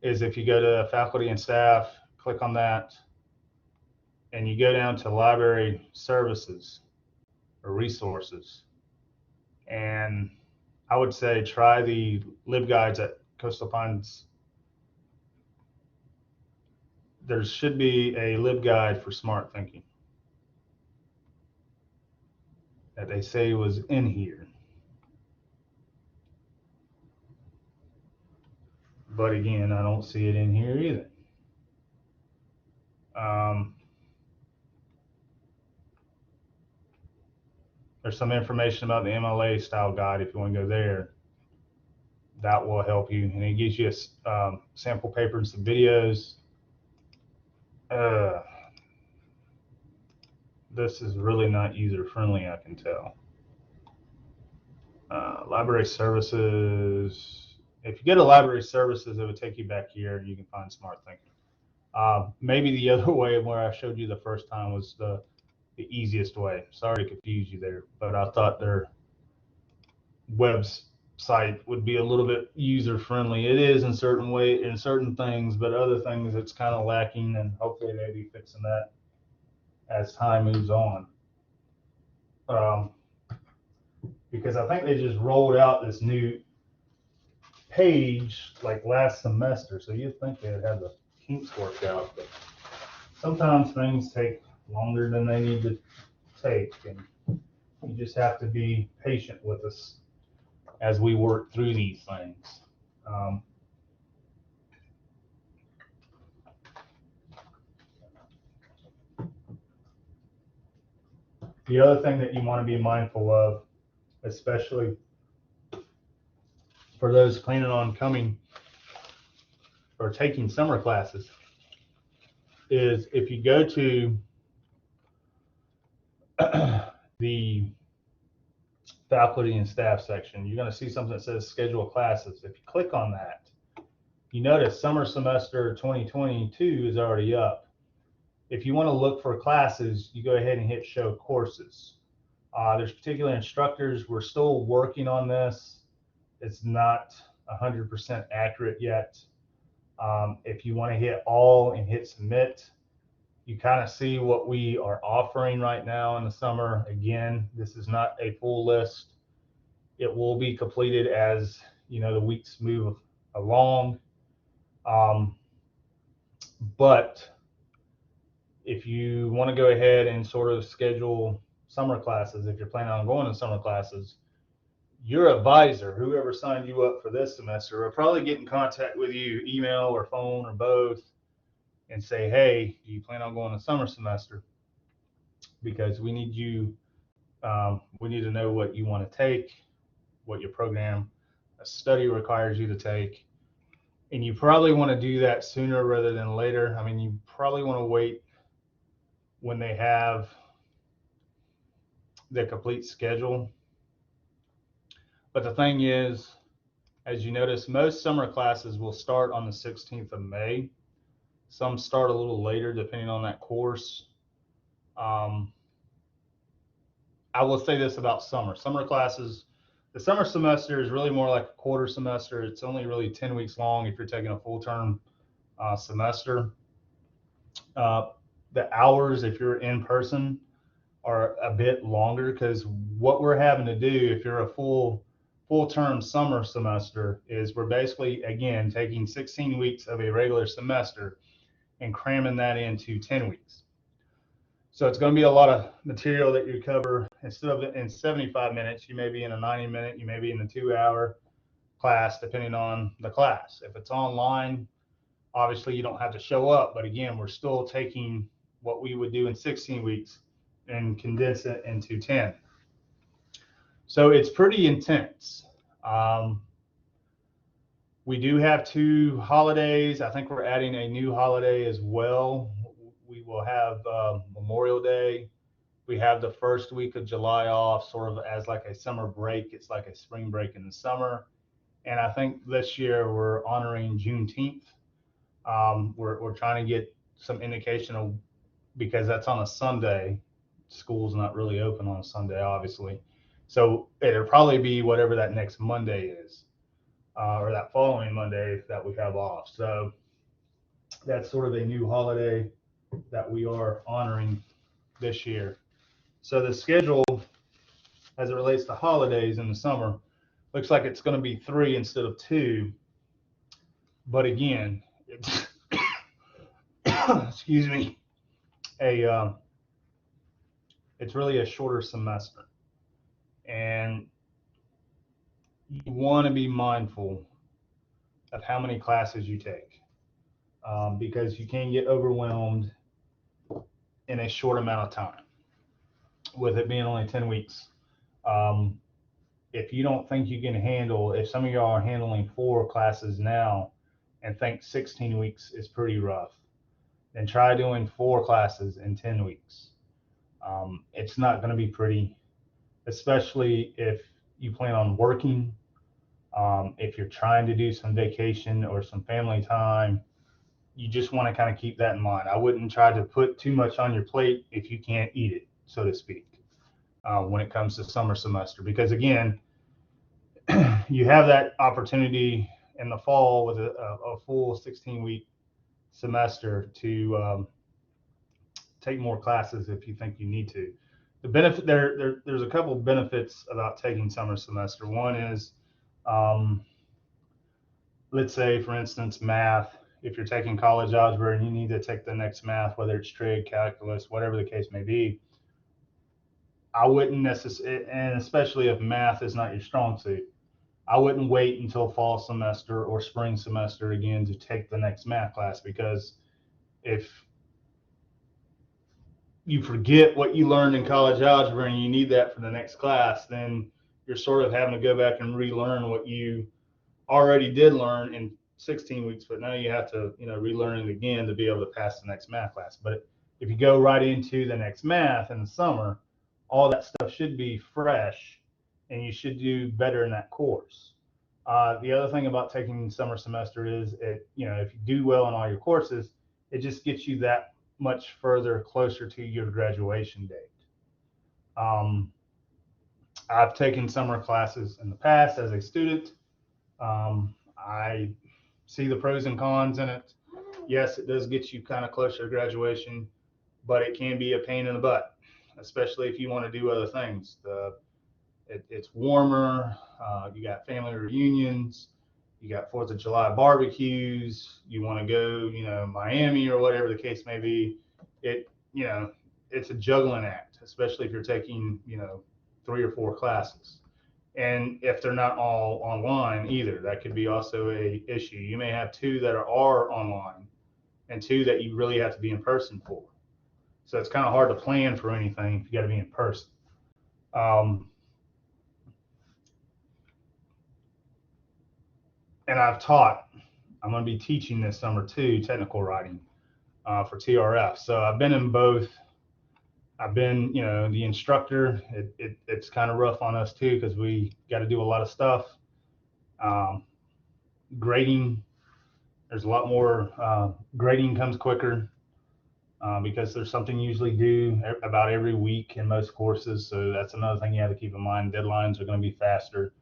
is if you go to faculty and staff, click on that, and you go down to library services or resources. And I would say try the LibGuides at Coastal Pines. There should be a LibGuide for Smart Thinking that they say was in here. But again, I don't see it in here either. There's some information about the MLA style guide. If you want to go there, that will help you. And it gives you a sample paper and some videos. This is really not user friendly, I can tell. Library services. If you go to library services, it would take you back here and you can find Smart Thinking. Maybe the other way where I showed you the first time was the easiest way. Sorry to confuse you there, but I thought their website would be a little bit user friendly. It is in certain way, in certain things, but other things it's kind of lacking, and hopefully they'll be fixing that as time moves on. Because I think they just rolled out this new page like last semester, so you'd think they'd have the kinks worked out, but sometimes things take longer than they need to take, and you just have to be patient with us as we work through these things. The other thing that you want to be mindful of, especially for those planning on coming or taking summer classes, is if you go to the faculty and staff section, you're going to see something that says schedule classes. If you click on that, you notice summer semester 2022 is already up. If you want to look for classes, you go ahead and hit show courses. There's particular instructors. We're still working on this. It's not 100% accurate yet. If you want to hit all and hit submit, you kind of see what we are offering right now in the summer. Again, this is not a full list. It will be completed as the weeks move along. But if you want to go ahead and sort of schedule summer classes, if you're planning on going to summer classes, your advisor, whoever signed you up for this semester, will probably get in contact with you, email or phone or both, and say, hey, do you plan on going to summer semester? because we need you, we need to know what you want to take, what your program a study requires you to take. And you probably want to do that sooner rather than later. I mean, you probably want to wait when they have the complete schedule. But the thing is, as you notice, most summer classes will start on the 16th of May. Some start a little later depending on that course. I will say this about summer classes. The summer semester is really more like a quarter semester. It's only really 10 weeks long if you're taking a full term semester. The hours, if you're in person, are a bit longer, because what we're having to do if you're a full term summer semester is we're basically, again, taking 16 weeks of a regular semester and cramming that into 10 weeks. So it's going to be a lot of material that you cover. Instead of in 75 minutes, you may be in a 90-minute, you may be in a 2-hour class, depending on the class. If it's online, obviously you don't have to show up, but again, we're still taking what we would do in 16 weeks and condense it into 10. So it's pretty intense. We do have 2 holidays. I think we're adding a new holiday as well. We will have Memorial Day. We have the first week of July off, sort of as like a summer break. It's like a spring break in the summer. And I think this year we're honoring Juneteenth. We're trying to get some indication of, because that's on a Sunday. School's not really open on a Sunday, obviously. So it'll probably be whatever that next Monday is, or that following Monday that we have off. So that's sort of a new holiday that we are honoring this year. So the schedule, as it relates to holidays in the summer, looks like it's going to be 3 instead of 2. But again, it's excuse me, it's really a shorter semester, and you want to be mindful of how many classes you take, because you can get overwhelmed in a short amount of time with it being only 10 weeks. If you don't think you can handle, if some of y'all are handling 4 classes now and think 16 weeks is pretty rough, then try doing 4 classes in 10 weeks. It's not going to be pretty, especially if you plan on working. If you're trying to do some vacation or some family time, you just want to kind of keep that in mind. I wouldn't try to put too much on your plate if you can't eat it, so to speak, when it comes to summer semester. Because again, you have that opportunity in the fall with a full 16-week semester to take more classes if you think you need to. The benefit there's a couple of benefits about taking summer semester. One is, let's say, for instance, math. If you're taking college algebra and you need to take the next math, whether it's trig, calculus, whatever the case may be, I wouldn't necessarily, and especially if math is not your strong suit, I wouldn't wait until fall semester or spring semester again to take the next math class, because if you forget what you learned in college algebra and you need that for the next class, then you're sort of having to go back and relearn what you already did learn in 16 weeks, but now you have to, relearn it again to be able to pass the next math class. But if you go right into the next math in the summer, all that stuff should be fresh and you should do better in that course. The other thing about taking summer semester is if you do well in all your courses, it just gets you that much further closer to your graduation date. I've taken summer classes in the past as a student. I see the pros and cons in it. Yes, it does get you kind of closer to graduation, but it can be a pain in the butt, especially if you want to do other things. It's warmer. You got family reunions. You got 4th of July barbecues. You want to go, Miami or whatever the case may be. It's a juggling act, especially if you're taking, 3 or 4 classes. And if they're not all online either, that could be also a issue. You may have 2 that are online and 2 that you really have to be in person for. So it's kind of hard to plan for anything if you got to be in person. And I've taught. I'm going to be teaching this summer too, technical writing for TRF. So I've been in both. I've been, the instructor. It's kind of rough on us too because we got to do a lot of stuff. Grading, there's a lot more. Grading comes quicker because there's something usually due about every week in most courses. So that's another thing you have to keep in mind. Deadlines are going to be faster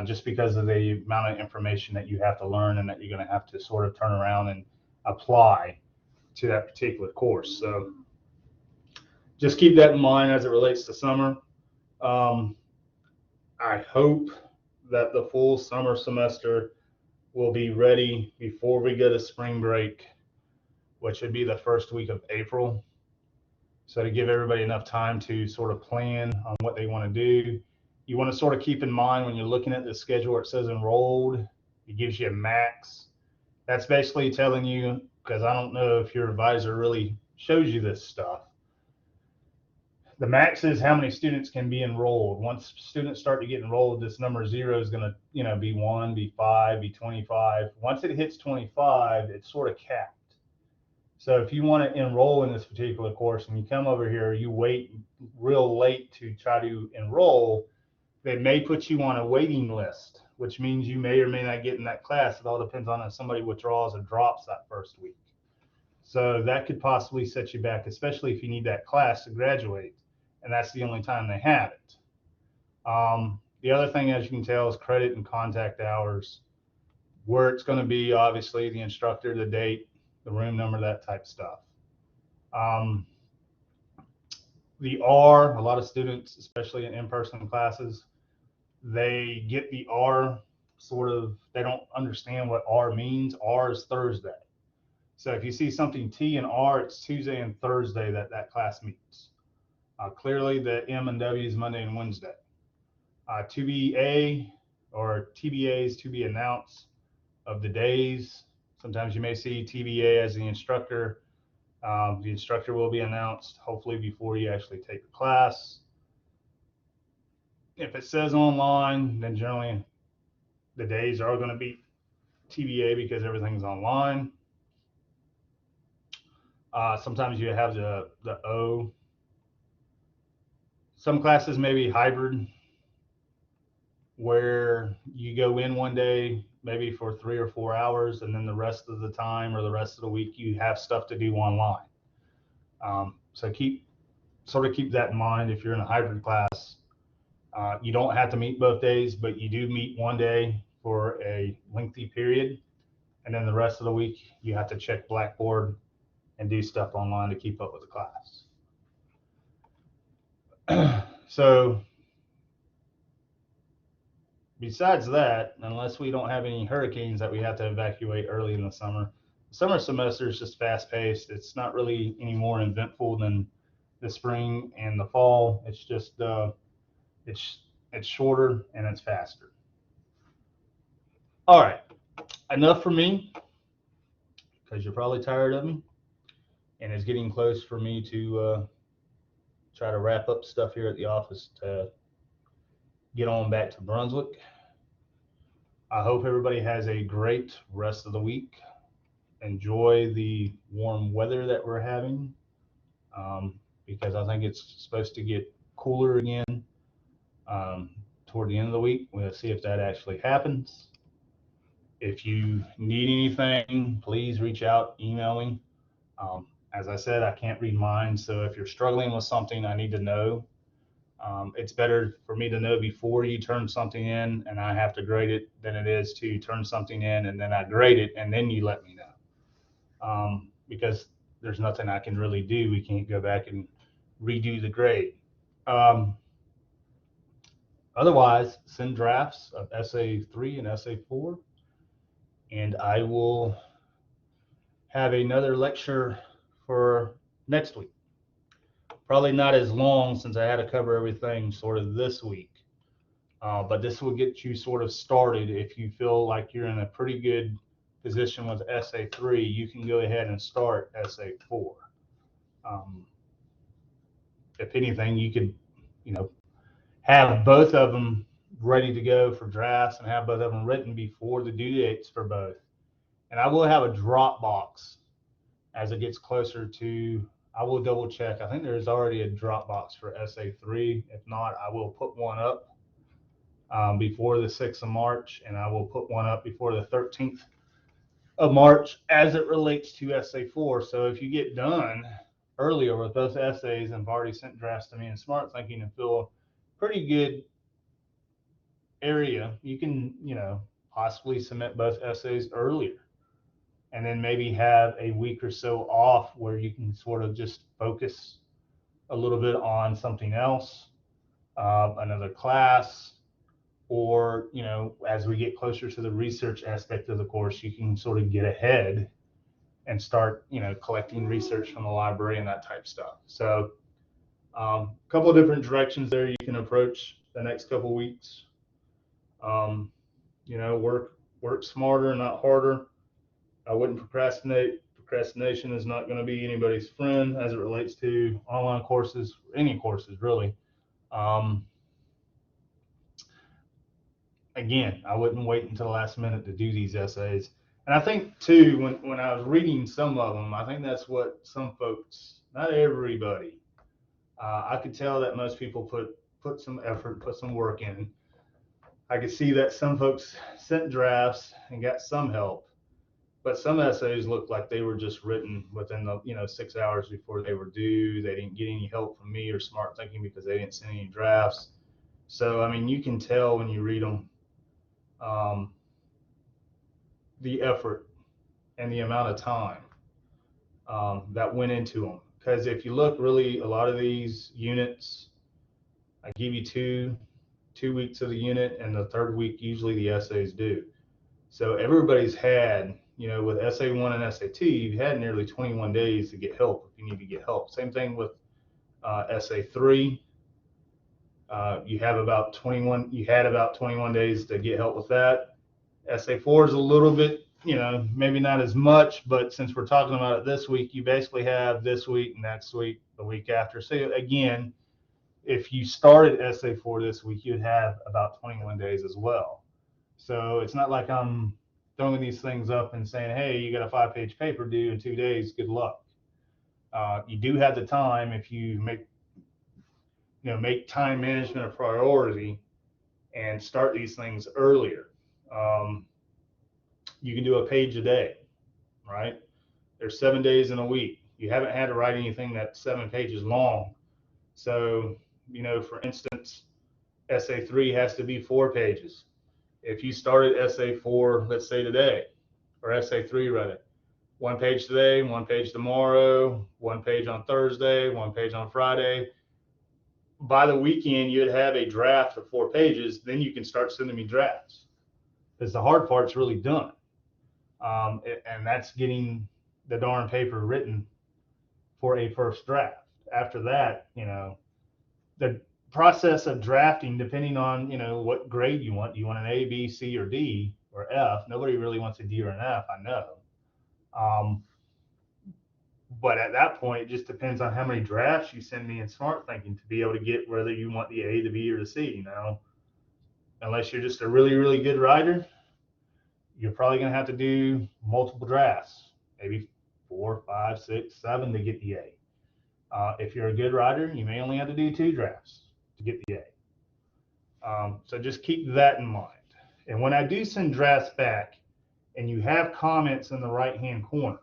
just because of the amount of information that you have to learn and that you're going to have to sort of turn around and apply to that particular course. So just keep that in mind as it relates to summer. I hope that the full summer semester will be ready before we go to spring break, which would be the first week of April. So to give everybody enough time to sort of plan on what they want to do, you want to sort of keep in mind when you're looking at the schedule where it says enrolled, it gives you a max. That's basically telling you, because I don't know if your advisor really shows you this stuff, the max is how many students can be enrolled. Once students start to get enrolled, this number 0 is going to, be 1, be 5, be 25. Once it hits 25, it's sort of capped. So if you want to enroll in this particular course and you come over here, you wait real late to try to enroll, they may put you on a waiting list, which means you may or may not get in that class. It all depends on if somebody withdraws or drops that first week. So that could possibly set you back, especially if you need that class to graduate, and that's the only time they have it. The other thing, as you can tell, is credit and contact hours, where it's going to be, obviously, the instructor, the date, the room number, that type of stuff. The R, a lot of students, especially in in-person classes, they get the R sort of, they don't understand what R means. R is Thursday. So if you see something T and R, it's Tuesday and Thursday that class meets. Clearly the M and W is Monday and Wednesday. To be A or TBAs to be announced of the days. Sometimes you may see TBA as the instructor. The instructor will be announced hopefully before you actually take the class. If it says online, then generally the days are going to be TBA because everything's online. Sometimes you have the O. Some classes may be hybrid, where you go in one day maybe for 3 or 4 hours, and then the rest of the time or the rest of the week you have stuff to do online. So keep that in mind if you're in a hybrid class. You don't have to meet both days, but you do meet one day for a lengthy period, and then the rest of the week you have to check Blackboard and do stuff online to keep up with the class. So besides that, unless we don't have any hurricanes that we have to evacuate early in the summer semester is just fast-paced. It's not really any more eventful than the spring and the fall. It's just it's shorter and it's faster. All right, enough for me, because you're probably tired of me, and it's getting close for me to try to wrap up stuff here at the office to get on back to Brunswick. I hope everybody has a great rest of the week. Enjoy the warm weather that we're having, because I think it's supposed to get cooler again toward the end of the week. We'll see if that actually happens. If you need anything, please reach out, email me. As I said, I can't read minds, so if you're struggling with something, I need to know. It's better for me to know before you turn something in and I have to grade it than it is to turn something in and then I grade it and then you let me know. Because there's nothing I can really do. We can't go back and redo the grade. Otherwise, send drafts of Essay 3 and Essay 4, and I will have another lecture for next week. Probably not as long, since I had to cover everything sort of this week. But this will get you sort of started. If you feel like you're in a pretty good position with Essay 3, you can go ahead and start Essay 4. if anything, you could, you know, have both of them ready to go for drafts and have both of them written before the due dates for both. And I will have a Dropbox as it gets closer to. I will double check. I think there's already a Dropbox for SA3. If not, I will put one up before the 6th of March, and I will put one up before the 13th of March as it relates to SA4. So if you get done earlier with both essays and have already sent drafts to me in Smart Thinking and feel a pretty good area, you can, you know, possibly submit both essays earlier. And then maybe have a week or so off where you can sort of just focus a little bit on something else, another class, or, you know, as we get closer to the research aspect of the course, you can sort of get ahead and start, you know, collecting research from the library and that type of stuff. So a couple of different directions there you can approach the next couple of weeks. You know, work smarter, not harder. I wouldn't procrastinate. Procrastination is not going to be anybody's friend as it relates to online courses, any courses really. Again, I wouldn't wait until the last minute to do these essays. And I think too, when I was reading some of them, I think that's what some folks, not everybody, I could tell that most people put some effort, put some work in. I could see that some folks sent drafts and got some help, but some essays looked like they were just written within the, you know, 6 hours before they were due. They didn't get any help from me or Smart Thinking because they didn't send any drafts. So I mean, you can tell when you read them the effort and the amount of time that went into them. Because if you look, really, a lot of these units, I give you two weeks of the unit, and the third week usually the essays due. So everybody's had, you know, with SA1 and SA2, you've had nearly 21 days to get help if you need to get help. Same thing with SA3. You had about 21 days to get help with that. SA4 is a little bit, you know, maybe not as much, but since we're talking about it this week, you basically have this week, next week, the week after. So again, if you started SA4 this week, you'd have about 21 days as well. So it's not like I'm throwing these things up and saying, hey, you got a 5-page paper due in 2 days, good luck. You do have the time if you make time management a priority and start these things earlier. You can do a page a day, right? There's 7 days in a week. You haven't had to write anything that's 7 pages long. So, you know, for instance, SA3 has to be 4 pages. If you started SA4, let's say today, or SA3 rather, 1 page today, 1 page tomorrow, 1 page on Thursday, 1 page on Friday. By the weekend, you'd have a draft of 4 pages. Then you can start sending me drafts, because the hard part's really done. And that's getting the darn paper written for a first draft. After that, you know, the process of drafting, depending on, you know, what grade you want. Do you want an A, B, C, or D, or F? Nobody really wants a D or an F, I know. But at that point, it just depends on how many drafts you send me in Smart Thinking to be able to get whether you want the A, the B, or the C, you know. Unless you're just a really, really good writer, you're probably going to have to do multiple drafts, maybe 4, 5, 6, 7 to get the A. If you're a good writer, you may only have to do 2 drafts to get the A. So just keep that in mind. And when I do send drafts back and you have comments in the right-hand corner,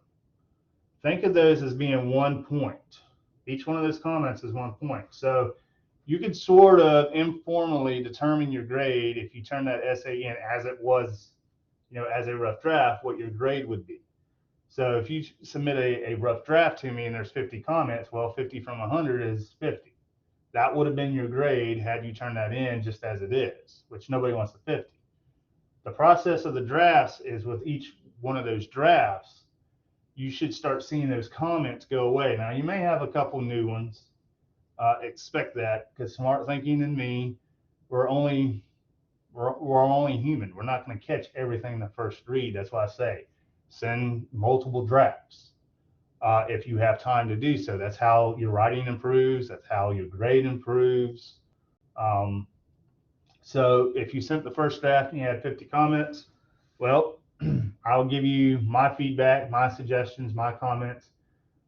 think of those as being 1 point. Each one of those comments is 1 point. So you could sort of informally determine your grade if you turn that essay in as it was, you know, as a rough draft, what your grade would be. So if you submit a rough draft to me and there's 50 comments, well, 50 from 100 is 50. That would have been your grade had you turned that in just as it is, which nobody wants the 50. The process of the drafts is with each one of those drafts, you should start seeing those comments go away. Now, you may have a couple new ones. Expect that, because Smart Thinking and me, we're only human. We're not going to catch everything in the first read. That's why I say send multiple drafts. if you have time to do so. That's how your writing improves. That's how your grade improves. Um, so if you sent the first draft and you had 50 comments, well, I'll give you my feedback, my suggestions, my comments.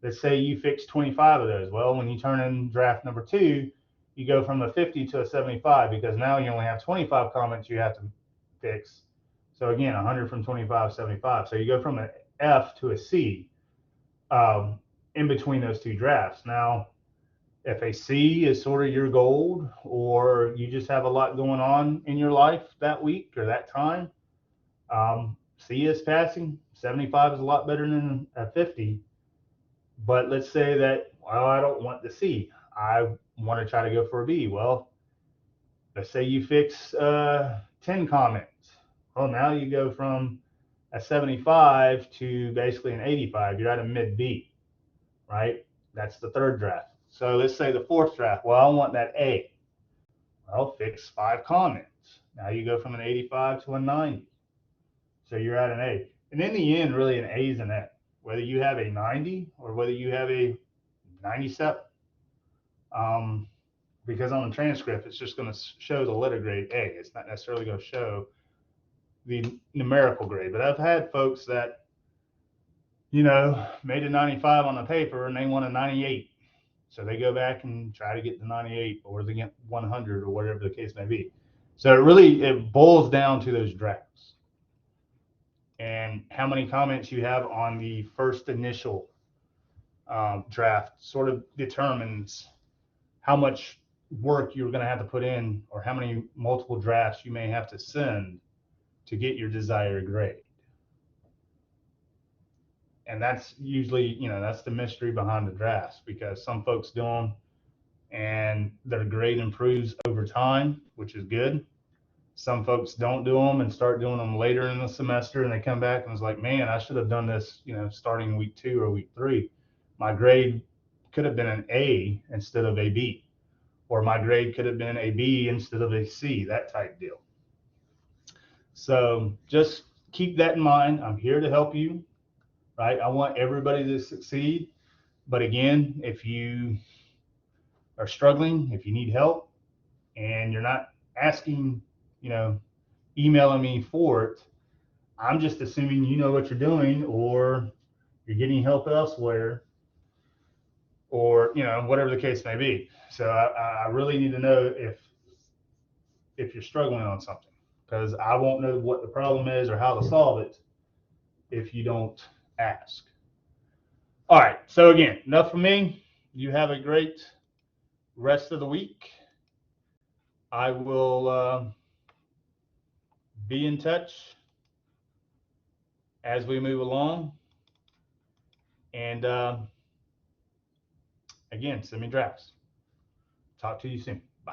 Let's say you fix 25 of those. Well, when you turn in draft number 2, you go from a 50 to a 75 because now you only have 25 comments you have to fix. So again, 100 from 25, 75. So you go from an F to a C in between those 2 drafts. Now, if a C is sort of your gold, or you just have a lot going on in your life that week or that time, C is passing. 75 is a lot better than a 50. But let's say that, well, I don't want the C. I want to try to go for a B. Well, let's say you fix 10 comments. Well, now you go from a 75 to basically an 85. You're at a mid B, right? That's the 3rd draft. So let's say the 4th draft. Well, I want that A. Well, fix 5 comments. Now you go from an 85 to a 90. So you're at an A. And in the end, really, an A is an A. Whether you have a 90 or whether you have a 97. Because on the transcript, it's just going to show the letter grade A. It's not necessarily going to show the numerical grade. But I've had folks that, made a 95 on the paper and they want a 98. So they go back and try to get the 98 or they get 100 or whatever the case may be. So it boils down to those drafts and how many comments you have on the first initial draft sort of determines how much work you're going to have to put in or how many multiple drafts you may have to send to get your desired grade. And that's usually, that's the mystery behind the drafts, because some folks do them and their grade improves over time, which is good. Some folks don't do them and start doing them later in the semester, and they come back and it's like, man, I should have done this, starting week 2 or week 3. My grade could have been an A instead of a B, or my grade could have been a B instead of a C, that type deal. So just keep that in mind. I'm here to help you, right? I want everybody to succeed. But again, if you are struggling, if you need help and you're not asking, emailing me for it, I'm just assuming you know what you're doing, or you're getting help elsewhere, or, whatever the case may be. So I really need to know if you're struggling on something, because I won't know what the problem is or how to solve it if you don't ask. All right. So again, enough from me. You have a great rest of the week. I will be in touch as we move along. And again, send me drafts. Talk to you soon.